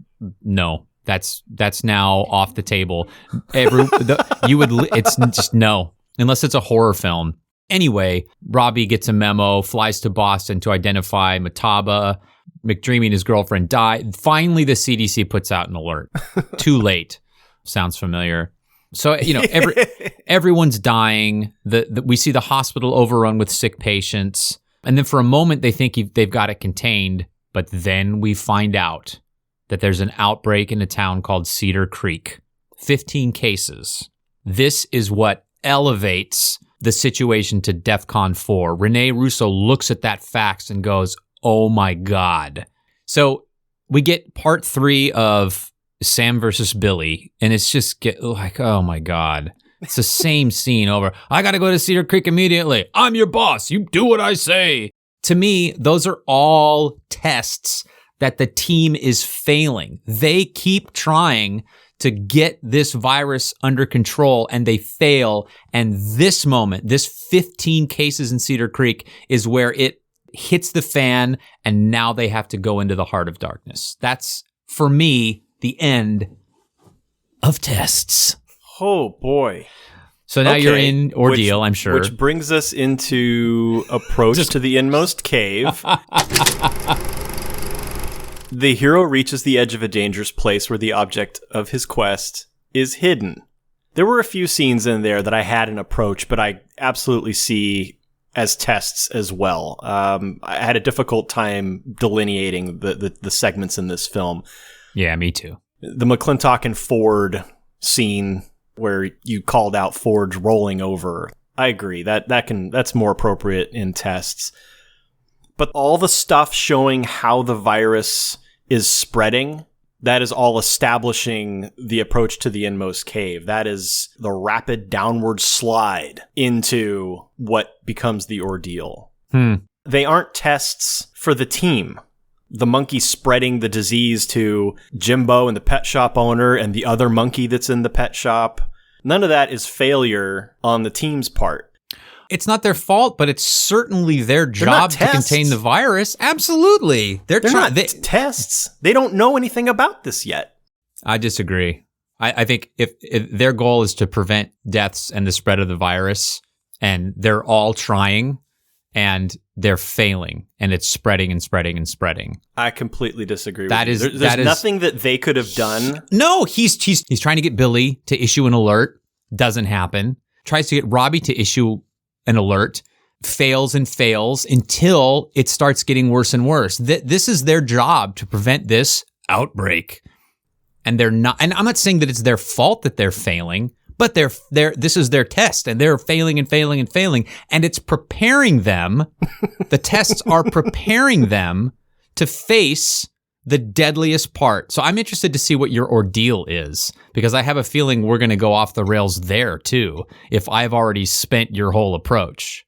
[SPEAKER 3] now off the table. It's just no, unless it's a horror film. Anyway, Robbie gets a memo, flies to Boston to identify Motaba. McDreamy and his girlfriend die. Finally, the CDC puts out an alert. Too late. Sounds familiar. So, everyone's dying. We see the hospital overrun with sick patients. And then for a moment, they think they've got it contained. But then we find out that there's an outbreak in a town called Cedar Creek. 15 cases. This is what elevates the situation to DEFCON 4. Rene Russo looks at that facts and goes, oh my God. So we get part 3 of Sam versus Billy, and it's just like, oh my God. It's the same scene over. I got to go to Cedar Creek immediately. I'm your boss. You do what I say. To me, those are all tests that the team is failing. They keep trying to get this virus under control and they fail. And this moment, this 15 cases in Cedar Creek is where it hits the fan and now they have to go into the heart of darkness. That's, for me, the end of tests.
[SPEAKER 2] Oh, boy.
[SPEAKER 3] So now you're in ordeal, I'm sure.
[SPEAKER 2] Which brings us into approach to the inmost cave. The hero reaches the edge of a dangerous place where the object of his quest is hidden. There were a few scenes in there that I had an approach, but I absolutely see as tests as well. I had a difficult time delineating the segments in this film.
[SPEAKER 3] Yeah, me too.
[SPEAKER 2] The McClintock and Ford scene where you called out Ford's rolling over. I agree. That's more appropriate in tests. But all the stuff showing how the virus is spreading, that is all establishing the approach to the inmost cave. That is the rapid downward slide into what becomes the ordeal. They aren't tests for the team. The monkey spreading the disease to Jimbo and the pet shop owner and the other monkey that's in the pet shop. None of that is failure on the team's part.
[SPEAKER 3] It's not their fault, but it's certainly their job to contain the virus. Absolutely. They're
[SPEAKER 2] not tests. They don't know anything about this yet.
[SPEAKER 3] I disagree. I think if their goal is to prevent deaths and the spread of the virus, and they're all trying, and they're failing, and it's spreading and spreading and spreading.
[SPEAKER 2] I completely disagree
[SPEAKER 3] that
[SPEAKER 2] with you. There's nothing that they could have done.
[SPEAKER 3] No, he's trying to get Billy to issue an alert. Doesn't happen. Tries to get Robbie to issue an alert. Fails and fails until it starts getting worse and worse. This is their job, to prevent this outbreak. And they're not. And I'm not saying that it's their fault that they're failing, but this is their test, and they're failing and failing and failing, and it's preparing them. The tests are preparing them to face the deadliest part. So I'm interested to see what your ordeal is, because I have a feeling we're going to go off the rails there too, if I've already spent your whole approach.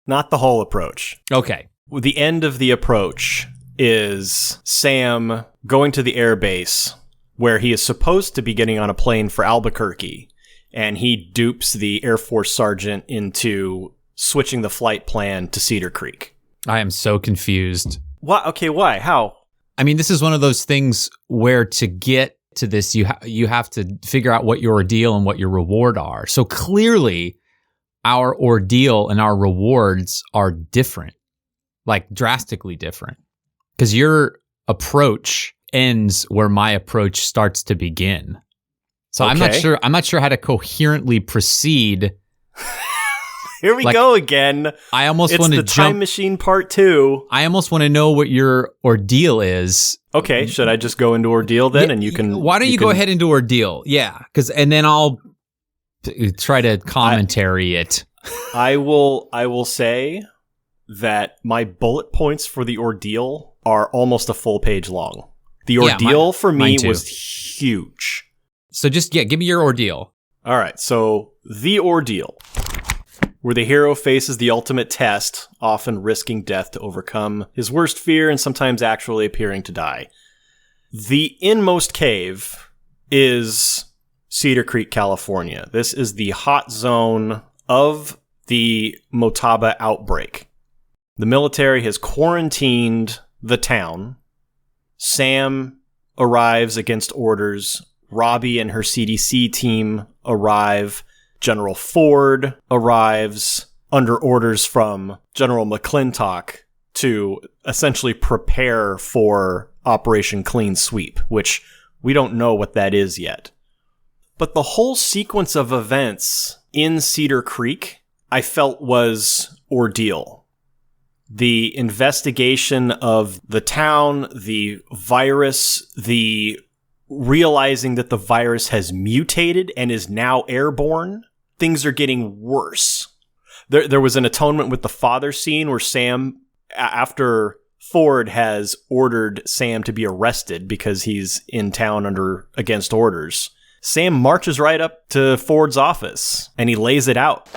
[SPEAKER 2] Not the whole approach.
[SPEAKER 3] Okay.
[SPEAKER 2] The end of the approach is Sam going to the air base where he is supposed to be getting on a plane for Albuquerque, and he dupes the Air Force sergeant into switching the flight plan to Cedar Creek.
[SPEAKER 3] I am so confused.
[SPEAKER 2] What? Okay, why? How?
[SPEAKER 3] I mean, this is one of those things where to get to this, you have to figure out what your ordeal and what your reward are. So clearly, our ordeal and our rewards are different, like drastically different, because your approach ends where my approach starts to begin. So okay. I'm not sure how to coherently proceed.
[SPEAKER 2] Here we go again.
[SPEAKER 3] I almost want to
[SPEAKER 2] jump. It's the time machine part 2.
[SPEAKER 3] I almost want to know what your ordeal is.
[SPEAKER 2] Okay, should I just go into ordeal then, and you can?
[SPEAKER 3] Why don't you go ahead into ordeal? Yeah, and then I'll try to commentary it.
[SPEAKER 2] I will say that my bullet points for the ordeal are almost a full page long. The ordeal for me was huge.
[SPEAKER 3] So just, give me your ordeal.
[SPEAKER 2] All right, so the ordeal, where the hero faces the ultimate test, often risking death to overcome his worst fear and sometimes actually appearing to die. The inmost cave is Cedar Creek, California. This is the hot zone of the Motaba outbreak. The military has quarantined the town. Sam arrives against orders. Robbie and her CDC team arrive. General Ford arrives under orders from General McClintock to essentially prepare for Operation Clean Sweep, which we don't know what that is yet. But the whole sequence of events in Cedar Creek, I felt was ordeal. The investigation of the town, the virus, the realizing that the virus has mutated and is now airborne, things are getting worse. There was an atonement with the father scene where Sam, after Ford has ordered Sam to be arrested because he's in town against orders, Sam marches right up to Ford's office and he lays it out.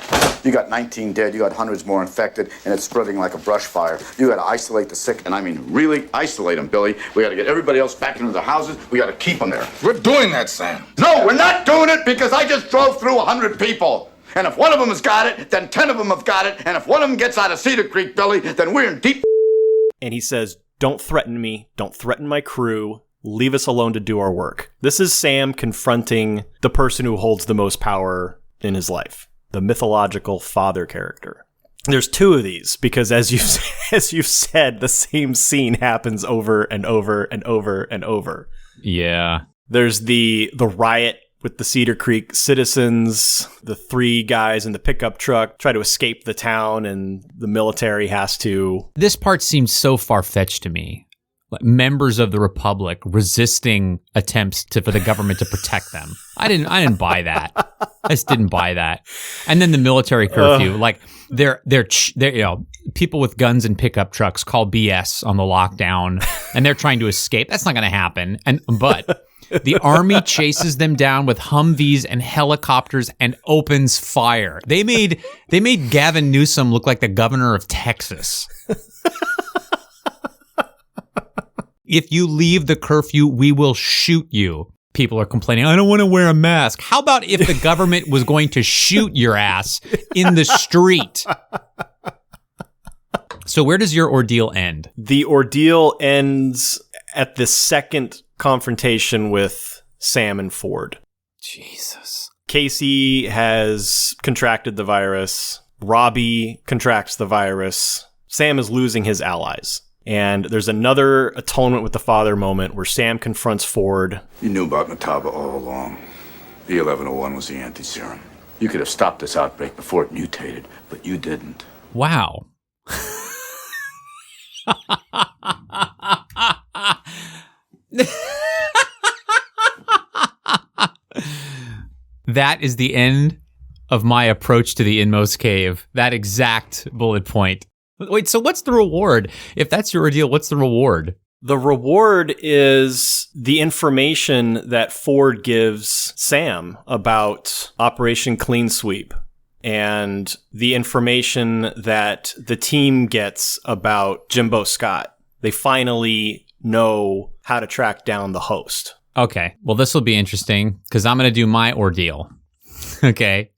[SPEAKER 8] You got 19 dead, you got hundreds more infected, and it's spreading like a brush fire. You got to isolate the sick, and I mean really isolate them, Billy. We got to get everybody else back into their houses. We got to keep them there.
[SPEAKER 5] We're doing that, Sam.
[SPEAKER 8] No, we're not doing it because I just drove through 100 people. And if one of them has got it, then 10 of them have got it. And if one of them gets out of Cedar Creek, Billy, then we're in deep.
[SPEAKER 2] And he says, don't threaten me. Don't threaten my crew. Leave us alone to do our work. This is Sam confronting the person who holds the most power in his life, the mythological father character. There's two of these because as you've said, the same scene happens over and over and over and over.
[SPEAKER 3] Yeah.
[SPEAKER 2] There's the riot with the Cedar Creek citizens, the three guys in the pickup truck try to escape the town and the military has to.
[SPEAKER 3] This part seems so far-fetched to me. Like members of the Republic resisting attempts for the government to protect them. I didn't buy that. I just didn't buy that. And then the military curfew, like they're people with guns and pickup trucks call BS on the lockdown, and they're trying to escape. That's not going to happen. But the army chases them down with Humvees and helicopters and opens fire. They made Gavin Newsom look like the governor of Texas. If you leave the curfew, we will shoot you. People are complaining, I don't want to wear a mask. How about if the government was going to shoot your ass in the street? So where does your ordeal end?
[SPEAKER 2] The ordeal ends at the second confrontation with Sam and Ford.
[SPEAKER 3] Jesus.
[SPEAKER 2] Casey has contracted the virus. Robbie contracts the virus. Sam is losing his allies. And there's another atonement with the father moment where Sam confronts Ford.
[SPEAKER 8] You knew about Mataba all along. The 1101 was the anti-serum. You could have stopped this outbreak before it mutated, but you didn't.
[SPEAKER 3] Wow. That is the end of my approach to the inmost cave. That exact bullet point. Wait, so what's the reward? If that's your ordeal, what's the reward?
[SPEAKER 2] The reward is the information that Ford gives Sam about Operation Clean Sweep and the information that the team gets about Jimbo Scott. They finally know how to track down the host.
[SPEAKER 3] Okay, well, this will be interesting because I'm going to do my ordeal. Okay.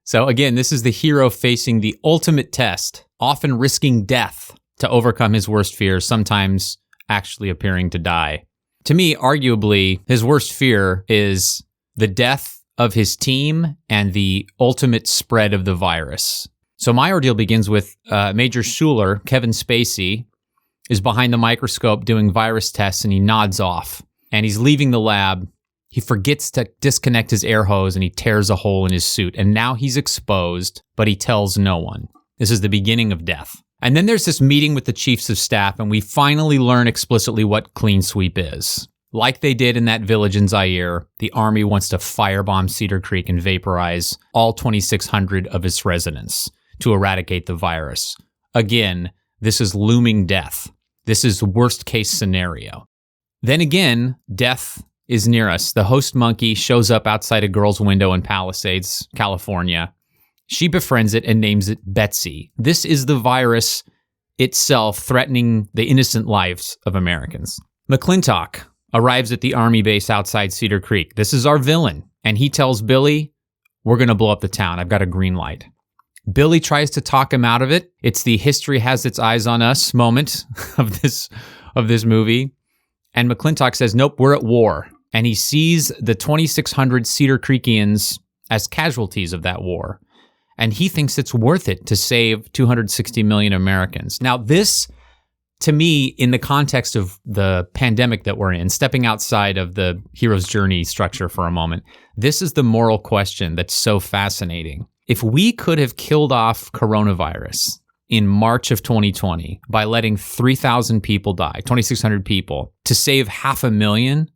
[SPEAKER 3] So again, this is the hero facing the ultimate test, often risking death to overcome his worst fears, sometimes actually appearing to die. To me, arguably, his worst fear is the death of his team and the ultimate spread of the virus. So my ordeal begins with Major Schuler, Kevin Spacey, is behind the microscope doing virus tests and he nods off. And he's leaving the lab. He forgets to disconnect his air hose and he tears a hole in his suit. And now he's exposed, but he tells no one. This is the beginning of death. And then there's this meeting with the chiefs of staff, and we finally learn explicitly what clean sweep is. Like they did in that village in Zaire, the army wants to firebomb Cedar Creek and vaporize all 2,600 of its residents to eradicate the virus. Again, this is looming death. This is the worst case scenario. Then again, death is near us. The host monkey shows up outside a girl's window in Palisades, California. She befriends it and names it Betsy. This is the virus itself threatening the innocent lives of Americans. McClintock arrives at the army base outside Cedar Creek. This is our villain. And he tells Billy, we're going to blow up the town. I've got a green light. Billy tries to talk him out of it. It's the history has its eyes on us moment of this movie. And McClintock says, nope, we're at war. And he sees the 2,600 Cedar Creekians as casualties of that war. And he thinks it's worth it to save 260 million Americans. Now, this, to me, in the context of the pandemic that we're in, stepping outside of the hero's journey structure for a moment, this is the moral question that's so fascinating. If we could have killed off coronavirus in March of 2020 by letting 3,000 people die, 2,600 people, to save 500,000,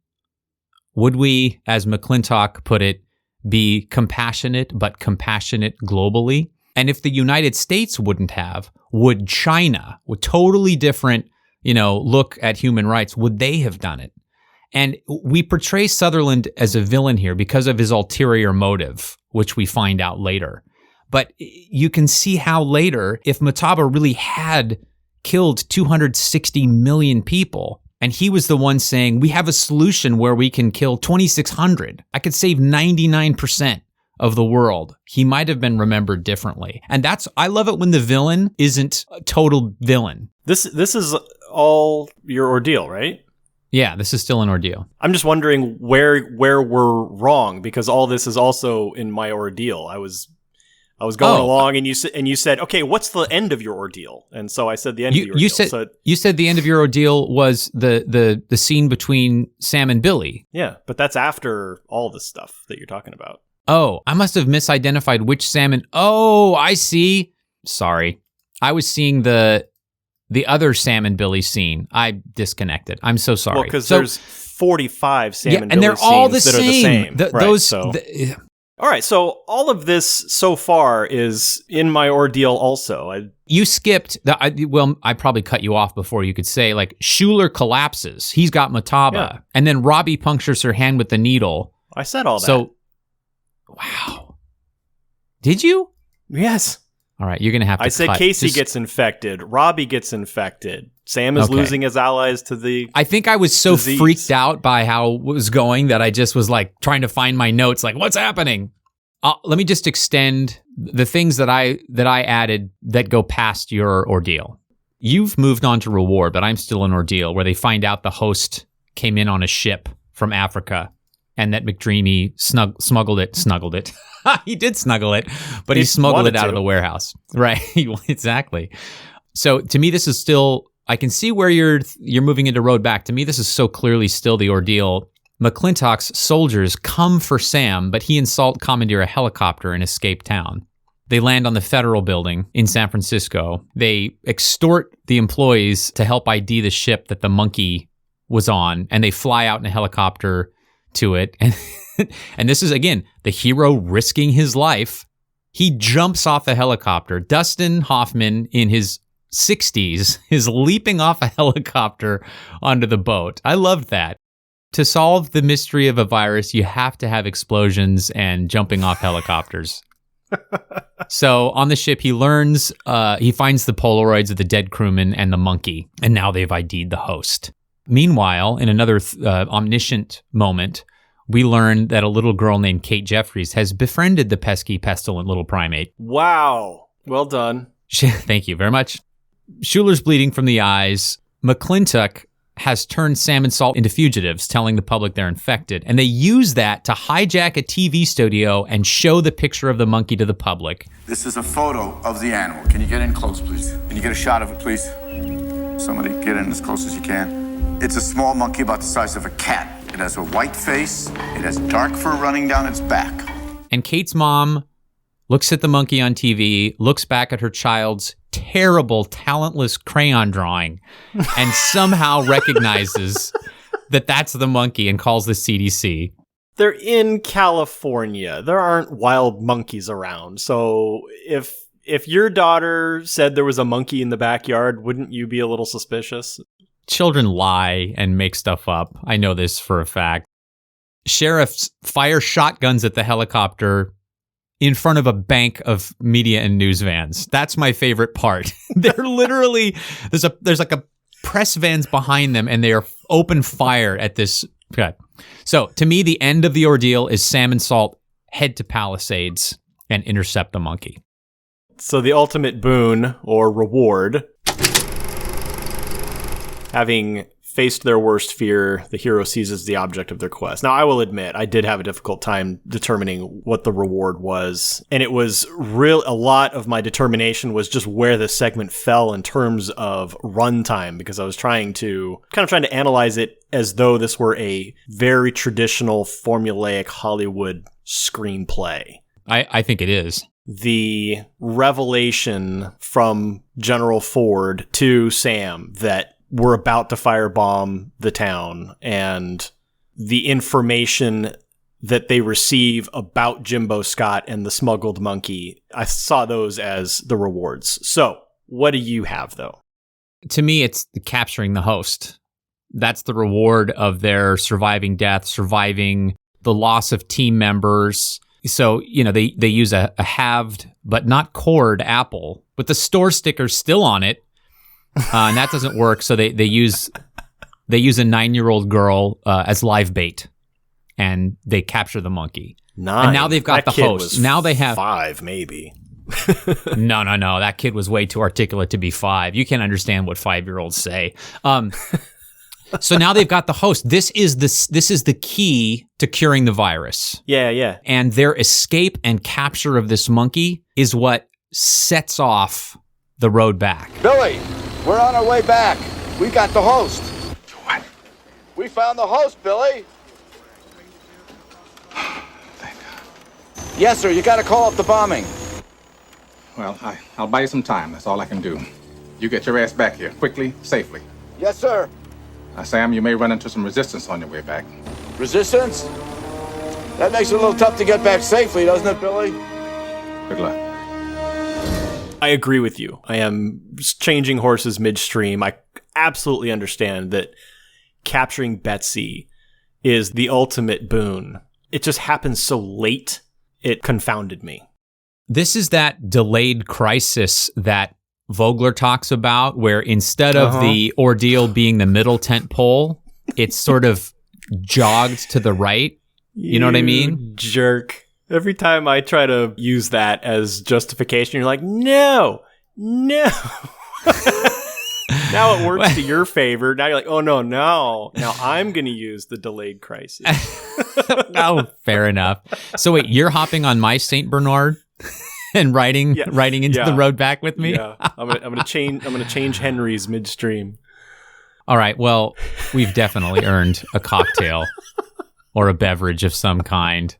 [SPEAKER 3] would we, as McClintock put it, be compassionate, but compassionate globally? And if the United States wouldn't have, would China, with totally different look at human rights, would they have done it? And we portray Sutherland as a villain here because of his ulterior motive, which we find out later. But you can see how later, if Mutaba really had killed 260 million people, and he was the one saying, we have a solution where we can kill 2,600. I could save 99% of the world. He might have been remembered differently. And I love it when the villain isn't a total villain.
[SPEAKER 2] This is all your ordeal, right?
[SPEAKER 3] Yeah, this is still an ordeal.
[SPEAKER 2] I'm just wondering where we're wrong, because all this is also in my ordeal. I was going along, and you said, okay, what's the end of your ordeal? And so I said the end of your ordeal.
[SPEAKER 3] You said the end of your ordeal was the scene between Sam and Billy.
[SPEAKER 2] Yeah, but that's after all this stuff that you're talking about.
[SPEAKER 3] Oh, I must have misidentified which Sam and... Oh, I see. Sorry. I was seeing the other Sam and Billy scene. I disconnected. I'm so sorry.
[SPEAKER 2] Well, because there's 45 Sam and Billy
[SPEAKER 3] and they're all the
[SPEAKER 2] scenes that
[SPEAKER 3] same.
[SPEAKER 2] are the same. All right, so all of this so far is in my ordeal also.
[SPEAKER 3] You skipped, I probably cut you off before you could say, like, Schuler collapses. He's got Mutaba. Yeah. And then Robbie punctures her hand with the needle.
[SPEAKER 2] I said all that.
[SPEAKER 3] So, wow. Did you?
[SPEAKER 2] Yes.
[SPEAKER 3] All right, you're going to have to
[SPEAKER 2] I said Casey gets infected. Robbie gets infected. Sam is losing his allies to the
[SPEAKER 3] I think I was so
[SPEAKER 2] disease.
[SPEAKER 3] Freaked out by how it was going that I just was like trying to find my notes, like, what's happening? Let me just extend the things that I added that go past your ordeal. You've moved on to reward, but I'm still in ordeal, where they find out the host came in on a ship from Africa and that McDreamy smuggled it. He did snuggle it, but he smuggled it out of the warehouse. Right, exactly. So to me, this is still... I can see where you're moving into road back. To me, this is so clearly still the ordeal. McClintock's soldiers come for Sam, but he and Salt commandeer a helicopter and escape town. They land on the Federal Building in San Francisco. They extort the employees to help ID the ship that the monkey was on, and they fly out in a helicopter to it. And this is, again, the hero risking his life. He jumps off the helicopter. Dustin Hoffman, in his 60s, is leaping off a helicopter onto the boat. I loved that. To solve the mystery of a virus, you have to have explosions and jumping off helicopters. So on the ship, he finds the Polaroids of the dead crewman and the monkey, and now they've ID'd the host. Meanwhile, in another omniscient moment, we learn that a little girl named Kate Jeffries has befriended the pesky, pestilent little primate.
[SPEAKER 2] Wow. Well done.
[SPEAKER 3] Thank you very much. Schuler's bleeding from the eyes. McClintock has turned Sam and Salt into fugitives, telling the public they're infected. And they use that to hijack a TV studio and show the picture of the monkey to the public.
[SPEAKER 8] This is a photo of the animal. Can you get in close, please? Can you get a shot of it, please? Somebody get in as close as you can. It's a small monkey about the size of a cat. It has a white face. It has dark fur running down its back.
[SPEAKER 3] And Kate's mom looks at the monkey on TV, looks back at her child's terrible, talentless crayon drawing, and somehow recognizes that that's the monkey and calls the CDC.
[SPEAKER 2] They're in California. There aren't wild monkeys around. So if your daughter said there was a monkey in the backyard, wouldn't you be a little suspicious?
[SPEAKER 3] Children lie and make stuff up. I know this for a fact. Sheriffs fire shotguns at the helicopter in front of a bank of media and news vans. That's my favorite part. They're literally, there's like a press vans behind them, and they are open fire at this. Okay. So to me, the end of the ordeal is Sam and Salt head to Palisades and intercept the monkey.
[SPEAKER 2] So the ultimate boon or reward, having faced their worst fear, the hero seizes the object of their quest. Now, I will admit, I did have a difficult time determining what the reward was. And it was a lot of my determination was just where the segment fell in terms of runtime, because I was trying to analyze it as though this were a very traditional formulaic Hollywood screenplay.
[SPEAKER 3] I think it is.
[SPEAKER 2] The revelation from General Ford to Sam that we're about to firebomb the town, and the information that they receive about Jimbo Scott and the smuggled monkey, I saw those as the rewards. So what do you have, though?
[SPEAKER 3] To me, it's capturing the host. That's the reward of their surviving death, surviving the loss of team members. So, they use a halved but not cored apple with the store sticker still on it. And that doesn't work. So they use a 9-year-old girl as live bait, and they capture the monkey.
[SPEAKER 2] 9.
[SPEAKER 3] And now they've got
[SPEAKER 2] that
[SPEAKER 3] the
[SPEAKER 2] kid
[SPEAKER 3] host.
[SPEAKER 2] Was
[SPEAKER 3] now they have
[SPEAKER 2] 5, maybe.
[SPEAKER 3] No. That kid was way too articulate to be 5. You can't understand what 5-year-olds say. So now they've got the host. This is the key to curing the virus.
[SPEAKER 2] Yeah.
[SPEAKER 3] And their escape and capture of this monkey is what sets off the road back.
[SPEAKER 8] Billy, we're on our way back. We got the host.
[SPEAKER 5] What?
[SPEAKER 8] We found the host, Billy.
[SPEAKER 5] Thank God.
[SPEAKER 8] Yes, sir. You got to call up the bombing.
[SPEAKER 5] Well, I'll buy you some time. That's all I can do. You get your ass back here, quickly, safely.
[SPEAKER 8] Yes, sir.
[SPEAKER 5] Sam, you may run into some resistance on your way back.
[SPEAKER 8] Resistance? That makes it a little tough to get back safely, doesn't it, Billy?
[SPEAKER 5] Good luck.
[SPEAKER 2] I agree with you. I am changing horses midstream. I absolutely understand that capturing Betsy is the ultimate boon. It just happens so late, it confounded me.
[SPEAKER 3] This is that delayed crisis that Vogler talks about, where instead of the ordeal being the middle tent pole, it's sort of jogged to the right. You know what I mean?
[SPEAKER 2] Jerk. Every time I try to use that as justification, you're like, no. Now it works to your favor. Now you're like, oh, no. Now I'm going to use the delayed crisis.
[SPEAKER 3] Oh, fair enough. So wait, you're hopping on my St. Bernard and riding into the road back with me?
[SPEAKER 2] Yeah. I'm gonna change Henry's midstream.
[SPEAKER 3] All right. Well, we've definitely earned a cocktail or a beverage of some kind.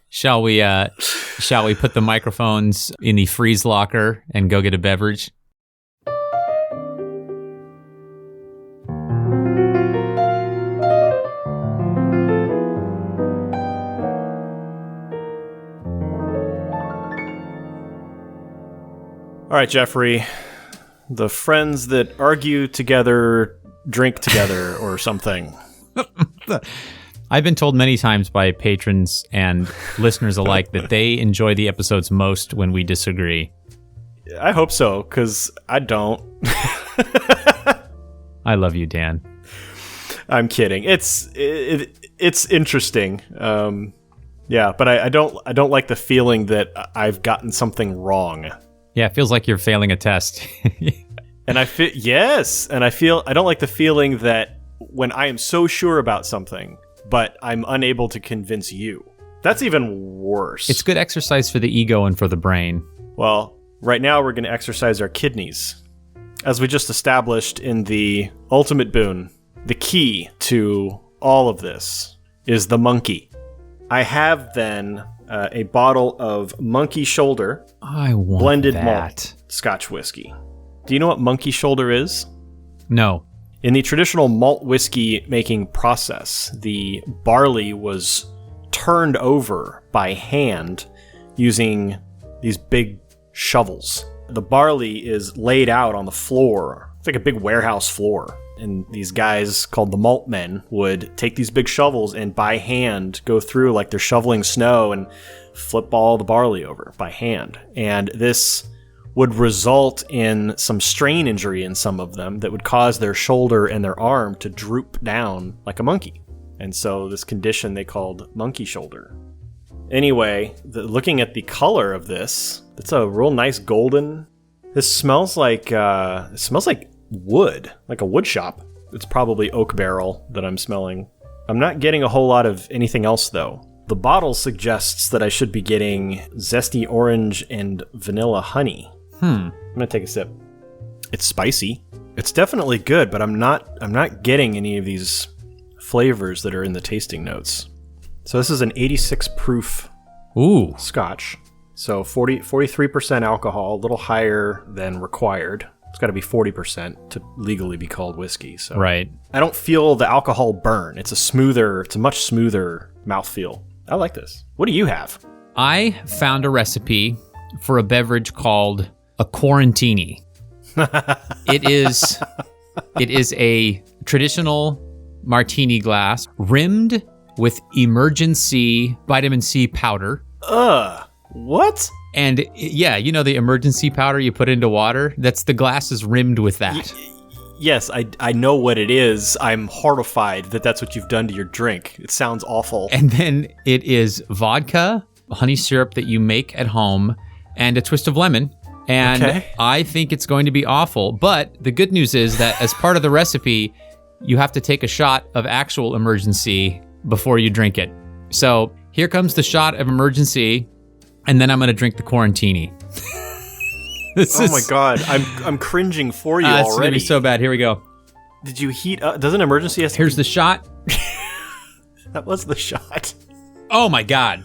[SPEAKER 3] Shall we put the microphones in the freeze locker and go get a beverage?
[SPEAKER 2] All right, Jeffrey. The friends that argue together drink together or something.
[SPEAKER 3] I've been told many times by patrons and listeners alike that they enjoy the episodes most when we disagree.
[SPEAKER 2] I hope so, because I don't.
[SPEAKER 3] I love you, Dan.
[SPEAKER 2] I'm kidding. It's interesting. Yeah, but I don't like the feeling that I've gotten something wrong.
[SPEAKER 3] Yeah, it feels like you're failing a test.
[SPEAKER 2] And I don't like the feeling that when I am so sure about something, but I'm unable to convince you. That's even worse.
[SPEAKER 3] It's good exercise for the ego and for the brain.
[SPEAKER 2] Well, right now we're going to exercise our kidneys. As we just established in the ultimate boon, the key to all of this is the monkey. I have then a bottle of Monkey Shoulder
[SPEAKER 3] I want
[SPEAKER 2] blended
[SPEAKER 3] that.
[SPEAKER 2] malt Scotch whiskey. Do you know what Monkey Shoulder is?
[SPEAKER 3] No.
[SPEAKER 2] In the traditional malt whiskey making process, the barley was turned over by hand using these big shovels. The barley is laid out on the floor. It's like a big warehouse floor. And these guys called the malt men would take these big shovels and by hand go through like they're shoveling snow and flip all the barley over by hand. And this would result in some strain injury in some of them that would cause their shoulder and their arm to droop down like a monkey. And so this condition they called monkey shoulder. Anyway, looking at the color of this, it's a real nice golden. This smells like wood, like a wood shop. It's probably oak barrel that I'm smelling. I'm not getting a whole lot of anything else though. The bottle suggests that I should be getting zesty orange and vanilla honey. I'm gonna take a sip. It's spicy. It's definitely good, but I'm not getting any of these flavors that are in the tasting notes. So this is an 86 proof Scotch. So 43% alcohol, a little higher than required. It's got to be 40% to legally be called whiskey. So
[SPEAKER 3] Right.
[SPEAKER 2] I don't feel the alcohol burn. It's a much smoother mouthfeel. I like this. What do you have?
[SPEAKER 3] I found a recipe for a beverage called a quarantini. It is a traditional martini glass rimmed with emergency vitamin C powder.
[SPEAKER 2] What?
[SPEAKER 3] And yeah, you know the emergency powder you put into water? The glass is rimmed with that.
[SPEAKER 2] Yes, I know what it is. I'm horrified that that's what you've done to your drink. It sounds awful.
[SPEAKER 3] And then it is vodka, honey syrup that you make at home, and a twist of lemon. And
[SPEAKER 2] Okay.
[SPEAKER 3] I think it's going to be awful. But the good news is that as part of the recipe, you have to take a shot of actual emergency before you drink it. So here comes the shot of emergency, and then I'm going to drink the Quarantini.
[SPEAKER 2] My God, I'm cringing for you
[SPEAKER 3] It's going to
[SPEAKER 2] already.
[SPEAKER 3] be so bad. Here we go.
[SPEAKER 2] Did you heat up? Doesn't emergency have to
[SPEAKER 3] Here's the shot.
[SPEAKER 2] That was the shot.
[SPEAKER 3] Oh my God.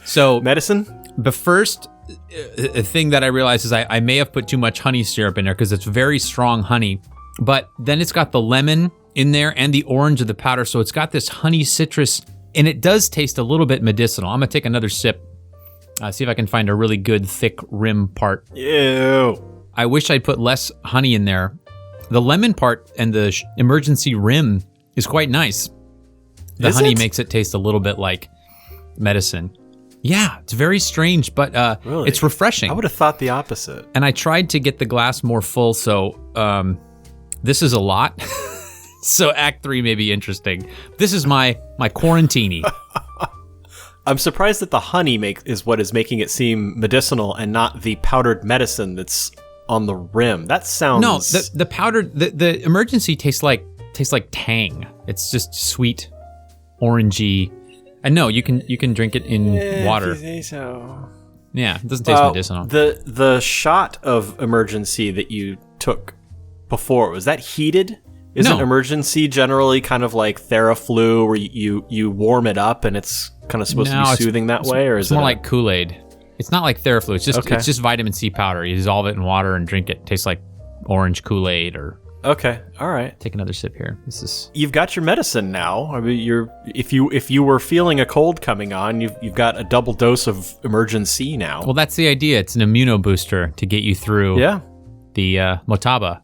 [SPEAKER 3] So
[SPEAKER 2] Medicine?
[SPEAKER 3] the first thing that I realized is I may have put too much honey syrup in there because it's very strong honey. But then it's got the lemon in there and the orange of the powder. So it's got this honey citrus, and it does taste a little bit medicinal. I'm going to take another sip, see if I can find a really good thick rim part.
[SPEAKER 2] Ew.
[SPEAKER 3] I wish I'd put less honey in there. The lemon part and the emergency rim is quite nice. The
[SPEAKER 2] Is
[SPEAKER 3] honey
[SPEAKER 2] it?
[SPEAKER 3] makes it taste a little bit like medicine. Yeah, it's very strange, but
[SPEAKER 2] Really?
[SPEAKER 3] it's refreshing.
[SPEAKER 2] I would have thought the opposite.
[SPEAKER 3] And I tried to get the glass more full, so this is a lot. So Act 3 may be interesting. This is my Quarantini.
[SPEAKER 2] I'm surprised that the honey is what is making it seem medicinal and not the powdered medicine that's on the rim. That sounds...
[SPEAKER 3] No, the powdered, the emergency tastes like Tang. It's just sweet, orangey. And no, you can drink it in water.
[SPEAKER 2] If you say so.
[SPEAKER 3] Yeah, it doesn't taste medicinal.
[SPEAKER 2] The shot of emergency that you took before, was that heated? Isn't
[SPEAKER 3] No.
[SPEAKER 2] emergency generally kind of like Theraflu, where you warm it up and it's kind of supposed to
[SPEAKER 3] No,
[SPEAKER 2] be
[SPEAKER 3] it's-
[SPEAKER 2] soothing that way, or is
[SPEAKER 3] It's
[SPEAKER 2] it
[SPEAKER 3] more
[SPEAKER 2] a-
[SPEAKER 3] like Kool-Aid. It's not like Theraflu. It's just vitamin C powder. You dissolve it in water and drink it. It tastes like orange Kool-Aid. Or
[SPEAKER 2] Okay, all right.
[SPEAKER 3] take another sip here. This is
[SPEAKER 2] You've got your medicine now. I mean, if you were feeling a cold coming on, you've got a double dose of emergency now.
[SPEAKER 3] well. That's the idea. It's an immuno booster to get you through
[SPEAKER 2] Yeah,
[SPEAKER 3] the Motaba.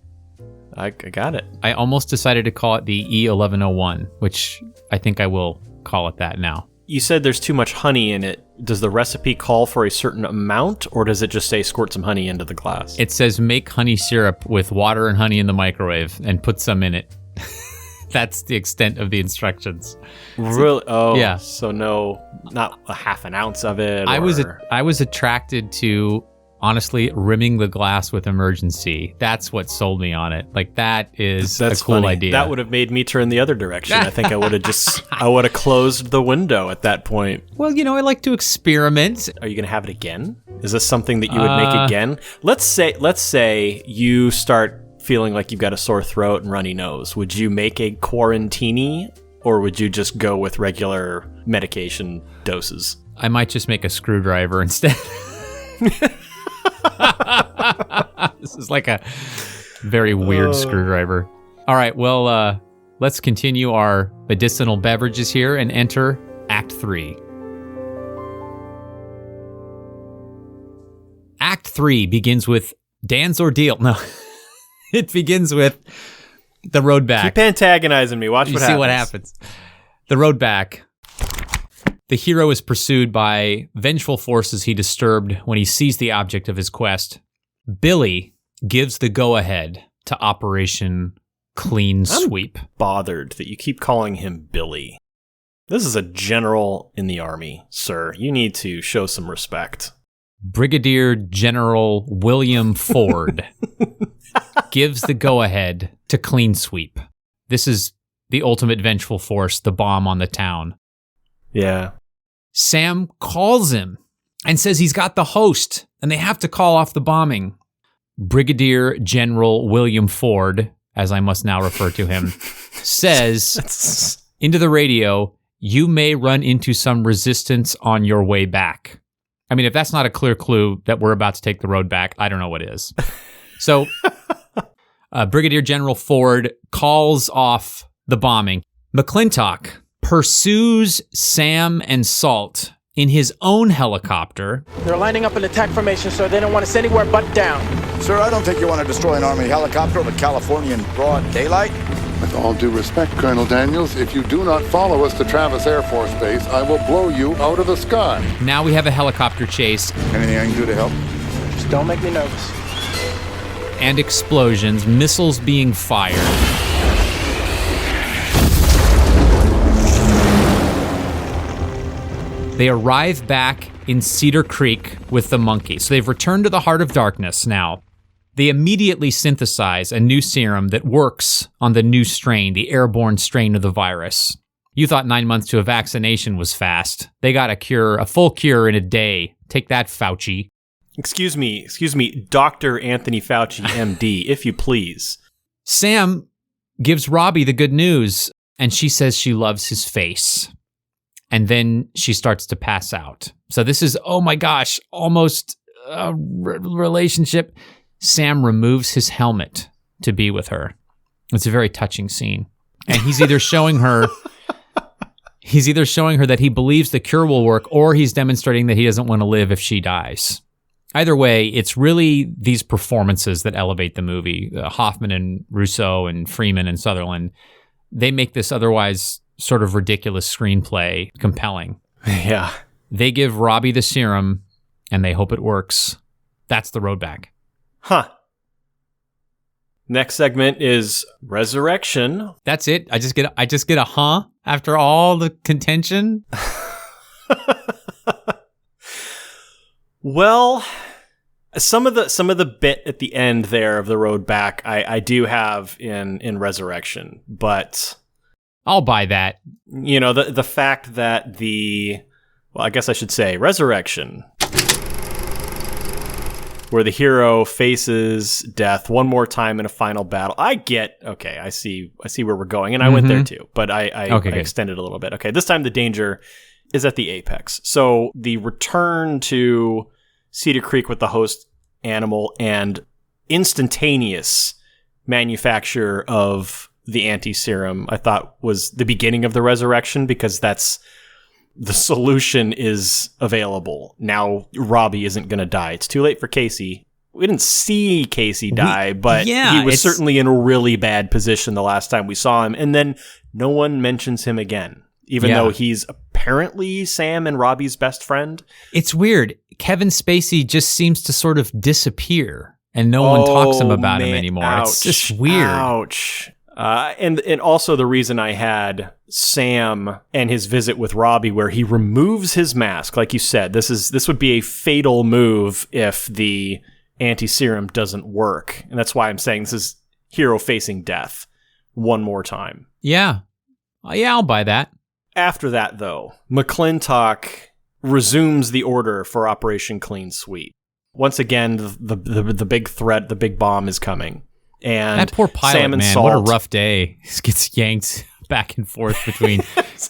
[SPEAKER 2] I got it.
[SPEAKER 3] I almost decided to call it the E1101, which I think I will call it that now.
[SPEAKER 2] You said there's too much honey in it. Does the recipe call for a certain amount, or does it just say squirt some honey into the glass?
[SPEAKER 3] It says make honey syrup with water and honey in the microwave and put some in it. That's the extent of the instructions.
[SPEAKER 2] Really? Oh,
[SPEAKER 3] Yeah.
[SPEAKER 2] So no, not a half an ounce of it.
[SPEAKER 3] I
[SPEAKER 2] or-
[SPEAKER 3] was attracted to, honestly, rimming the glass with emergency. That's what sold me on it. Like, that is
[SPEAKER 2] That's
[SPEAKER 3] a cool
[SPEAKER 2] funny.
[SPEAKER 3] idea.
[SPEAKER 2] That would have made me turn the other direction. I think I would have closed the window at that point.
[SPEAKER 3] Well, I like to experiment.
[SPEAKER 2] Are you going to have it again? Is this something that you would make again? Let's say you start feeling like you've got a sore throat and runny nose. Would you make a Quarantini, or would you just go with regular medication doses?
[SPEAKER 3] I might just make a screwdriver instead. This is like a very weird screwdriver. All right, well, let's continue our medicinal beverages here and enter Act 3. Act 3 begins with Dan's ordeal. No, it begins with the road back.
[SPEAKER 2] Keep antagonizing me. Watch
[SPEAKER 3] You
[SPEAKER 2] what
[SPEAKER 3] see
[SPEAKER 2] happens.
[SPEAKER 3] what happens. The road back. The hero is pursued by vengeful forces he disturbed when he sees the object of his quest. Billy gives the go-ahead to Operation Clean Sweep.
[SPEAKER 2] Bothered that you keep calling him Billy. This is a general in the army, sir. You need to show some respect.
[SPEAKER 3] Brigadier General William Ford gives the go-ahead to Clean Sweep. This is the ultimate vengeful force, the bomb on the town.
[SPEAKER 2] Yeah.
[SPEAKER 3] Sam calls him and says he's got the host and they have to call off the bombing. Brigadier General William Ford, as I must now refer to him, says into the radio, "You may run into some resistance on your way back." I mean, if that's not a clear clue that we're about to take the road back, I don't know what is. So Brigadier General Ford calls off the bombing. McClintock pursues Sam and Salt in his own helicopter.
[SPEAKER 9] They're lining up an attack formation, sir. They don't want us anywhere but down.
[SPEAKER 8] Sir, I don't think you want to destroy an Army helicopter over California in broad daylight.
[SPEAKER 10] With all due respect, Colonel Daniels, if you do not follow us to Travis Air Force Base, I will blow you out of the sky.
[SPEAKER 3] Now we have a helicopter chase.
[SPEAKER 8] Anything I can do to help?
[SPEAKER 9] Just don't make me nervous.
[SPEAKER 3] And explosions, missiles being fired. They arrive back in Cedar Creek with the monkey. So they've returned to the heart of darkness now. They immediately synthesize a new serum that works on the new strain, the airborne strain of the virus. You thought 9 months to a vaccination was fast. They got a full cure in a day. Take that, Fauci.
[SPEAKER 2] Excuse me, Dr. Anthony Fauci, MD, if you please.
[SPEAKER 3] Sam gives Robbie the good news, and she says she loves his face. And then she starts to pass out. So this is, oh my gosh, almost a relationship. Sam removes his helmet to be with her. It's a very touching scene. And he's either showing her that he believes the cure will work, or he's demonstrating that he doesn't want to live if she dies. Either way, it's really these performances that elevate the movie. Hoffman and Russo and Freeman and Sutherland, they make this otherwise sort of ridiculous screenplay compelling.
[SPEAKER 2] Yeah.
[SPEAKER 3] They give Robbie the serum, and they hope it works. That's the road back.
[SPEAKER 2] Huh. Next segment is Resurrection.
[SPEAKER 3] That's it. I just get a huh after all the contention.
[SPEAKER 2] Well, some of the bit at the end there of the road back, I do have in Resurrection, but
[SPEAKER 3] I'll buy that.
[SPEAKER 2] You know, the fact that I guess I should say Resurrection, where the hero faces death one more time in a final battle. I see where we're going, and I went there too, but I extended a little bit. Okay, this time the danger is at the apex. So the return to Cedar Creek with the host animal and instantaneous manufacture of the anti-serum, I thought was the beginning of the resurrection, because that's the solution is available. Now Robbie isn't going to die. It's too late for Casey. We didn't see Casey die, but he was certainly in a really bad position the last time we saw him. And then no one mentions him again, even though he's apparently Sam and Robbie's best friend.
[SPEAKER 3] It's weird. Kevin Spacey just seems to sort of disappear, and no one talks about him anymore.
[SPEAKER 2] Ouch,
[SPEAKER 3] it's just weird.
[SPEAKER 2] Ouch. And also the reason I had Sam and his visit with Robbie, where he removes his mask, like you said, this would be a fatal move if the anti-serum doesn't work. And that's why I'm saying this is hero facing death one more time.
[SPEAKER 3] Yeah. Yeah, I'll buy that.
[SPEAKER 2] After that, though, McClintock resumes the order for Operation Clean Sweep. Once again, the big threat, the big bomb is coming. And
[SPEAKER 3] that poor pilot,
[SPEAKER 2] Sam and
[SPEAKER 3] man,
[SPEAKER 2] Salt,
[SPEAKER 3] what a rough day. He gets yanked back and forth between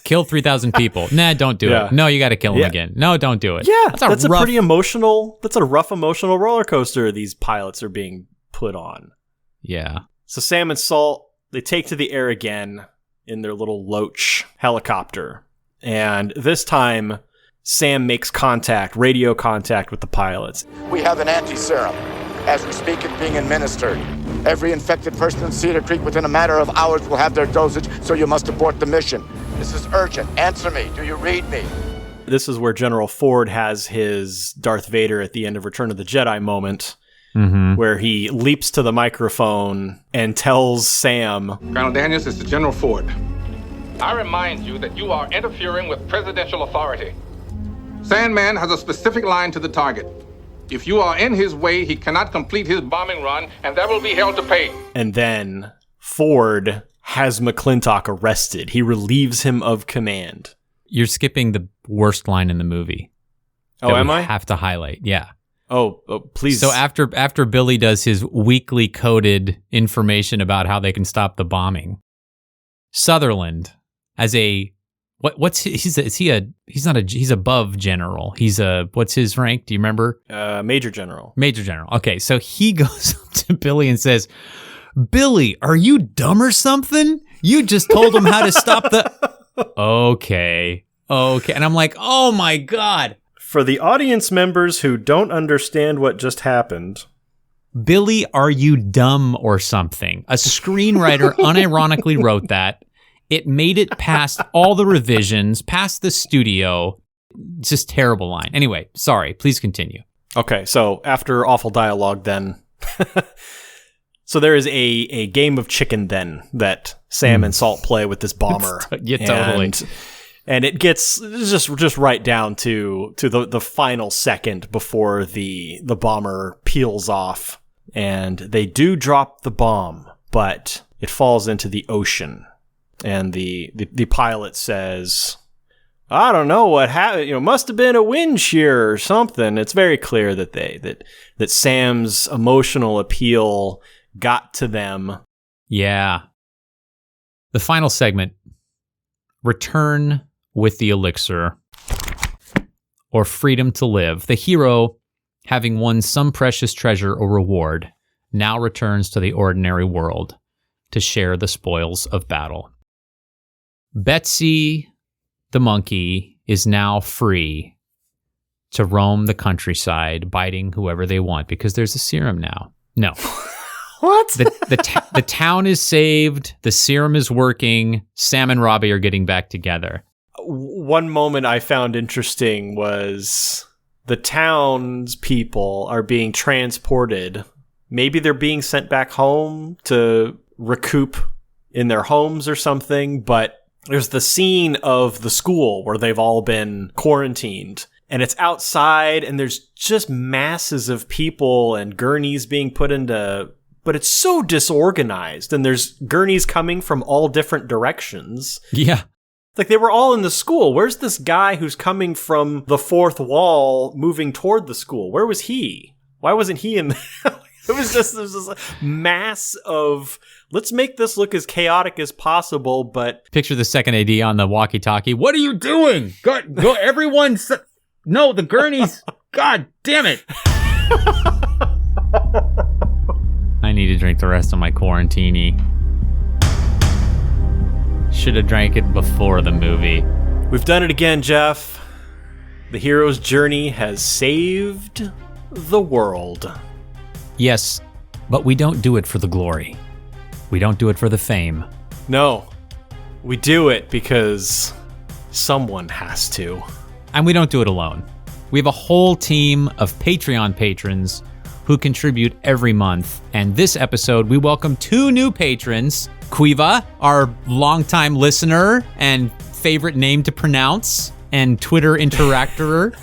[SPEAKER 3] kill 3,000 people. Nah, don't do it. No, you got to kill him again. No, don't do it.
[SPEAKER 2] Yeah, that's a pretty emotional, that's a rough emotional roller coaster these pilots are being put on.
[SPEAKER 3] Yeah.
[SPEAKER 2] So Sam and Salt, they take to the air again in their little Loach helicopter. And this time, Sam makes radio contact with the pilots.
[SPEAKER 8] We have an anti-serum. As we speak, it's being administered. Every infected person in Cedar Creek within a matter of hours will have their dosage, so you must abort the mission. This is urgent. Answer me. Do you read me?
[SPEAKER 2] This is where General Ford has his Darth Vader at the end of Return of the Jedi moment, where he leaps to the microphone and tells Sam,
[SPEAKER 5] Colonel Daniels, this is General Ford.
[SPEAKER 11] I remind you that you are interfering with presidential authority.
[SPEAKER 5] Sandman has a specific line to the target. If you are in his way, he cannot complete his bombing run, and that will be held to pay.
[SPEAKER 2] And then Ford has McClintock arrested. He relieves him of command.
[SPEAKER 3] You're skipping the worst line in the movie.
[SPEAKER 2] Oh, am I?
[SPEAKER 3] Have to highlight. Yeah.
[SPEAKER 2] Oh, please.
[SPEAKER 3] So after Billy does his weekly coded information about how they can stop the bombing, Sutherland, as a he's above general. What's his rank? Do you remember?
[SPEAKER 2] Major general.
[SPEAKER 3] Major general. Okay, so he goes up to Billy and says, "Billy, are you dumb or something? You just told him how to stop the." Okay, Okay. And I'm like, oh my God.
[SPEAKER 2] For the audience members who don't understand what just happened,
[SPEAKER 3] Billy, are you dumb or something? A screenwriter unironically wrote that. It made it past all the revisions, past the studio. Just terrible line. Anyway, sorry. Please continue.
[SPEAKER 2] Okay, so after awful dialogue then, so there is a game of chicken then that Sam and Salt play with this bomber.
[SPEAKER 3] Yeah, totally.
[SPEAKER 2] And it gets just right down to the final second before the bomber peels off. And they do drop the bomb, but it falls into the ocean. And the pilot says, I don't know what happened. Must have been a wind shear or something. It's very clear that that Sam's emotional appeal got to them.
[SPEAKER 3] Yeah. The final segment, return with the elixir or freedom to live. The hero, having won some precious treasure or reward, now returns to the ordinary world to share the spoils of battle. Betsy, the monkey, is now free to roam the countryside, biting whoever they want because there's a serum now. No.
[SPEAKER 2] What?
[SPEAKER 3] The town is saved. The serum is working. Sam and Robbie are getting back together.
[SPEAKER 2] One moment I found interesting was the town's people are being transported. Maybe they're being sent back home to recoup in their homes or something, but there's the scene of the school where they've all been quarantined, and it's outside, and there's just masses of people and gurneys being put into, but it's so disorganized, and there's gurneys coming from all different directions.
[SPEAKER 3] Yeah.
[SPEAKER 2] Like, they were all in the school. Where's this guy who's coming from the fourth wall moving toward the school? Where was he? Why wasn't he in there? It was just this mass of, let's make this look as chaotic as possible, but...
[SPEAKER 3] Picture the second AD on the walkie-talkie. What are you doing? Go everyone... No, the gurneys... God damn it! I need to drink the rest of my quarantini. Should have drank it before the movie.
[SPEAKER 2] We've done it again, Jeff. The hero's journey has saved the world.
[SPEAKER 3] Yes, but we don't do it for the glory. We don't do it for the fame.
[SPEAKER 2] No, we do it because someone has to.
[SPEAKER 3] And we don't do it alone. We have a whole team of Patreon patrons who contribute every month. And this episode, we welcome 2 new patrons. Quiva, our longtime listener and favorite name to pronounce, and Twitter interactor.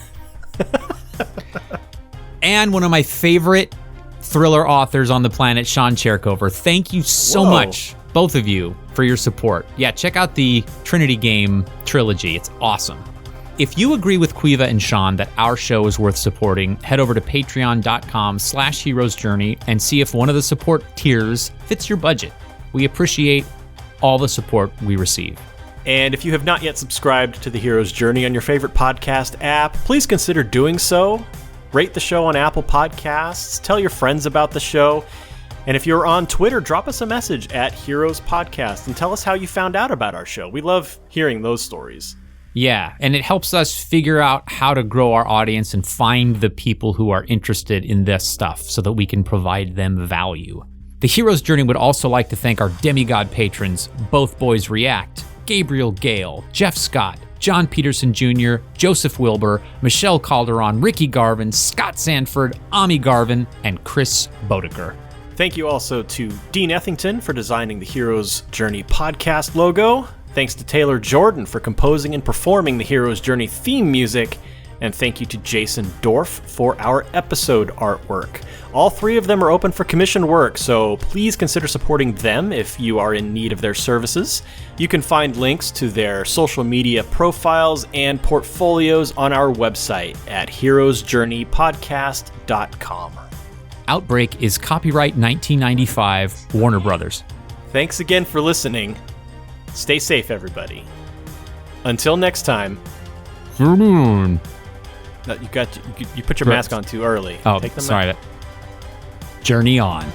[SPEAKER 3] And one of my favorite thriller authors on the planet, Sean Cherkover. Thank you so much, both of you, for your support. Yeah, check out the Trinity Game trilogy. It's awesome. If you agree with Quiva and Sean that our show is worth supporting, head over to patreon.com/heroesjourney and see if one of the support tiers fits your budget. We appreciate all the support we receive.
[SPEAKER 2] And if you have not yet subscribed to The Hero's Journey on your favorite podcast app, please consider doing so. Rate the show on Apple Podcasts. Tell your friends about the show. And if you're on Twitter, drop us a message at Heroes Podcast and tell us how you found out about our show. We love hearing those stories.
[SPEAKER 3] Yeah, and it helps us figure out how to grow our audience and find the people who are interested in this stuff so that we can provide them value. The Hero's Journey would also like to thank our demigod patrons, Both Boys React, Gabriel Gale, Jeff Scott, John Peterson Jr., Joseph Wilbur, Michelle Calderon, Ricky Garvin, Scott Sanford, Ami Garvin, and Chris Bodeker.
[SPEAKER 2] Thank you also to Dean Ethington for designing the Hero's Journey podcast logo. Thanks to Taylor Jordan for composing and performing the Hero's Journey theme music. And thank you to Jason Dorff for our episode artwork. All 3 of them are open for commissioned work, so please consider supporting them if you are in need of their services. You can find links to their social media profiles and portfolios on our website at heroesjourneypodcast.com.
[SPEAKER 3] Outbreak is copyright 1995, Warner Brothers.
[SPEAKER 2] Thanks again for listening. Stay safe, everybody. Until next time.
[SPEAKER 3] Journey on.
[SPEAKER 2] No, you put your mask on too early.
[SPEAKER 3] Oh, sorry. Journey on.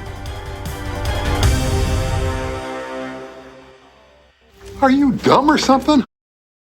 [SPEAKER 10] Are you dumb or something?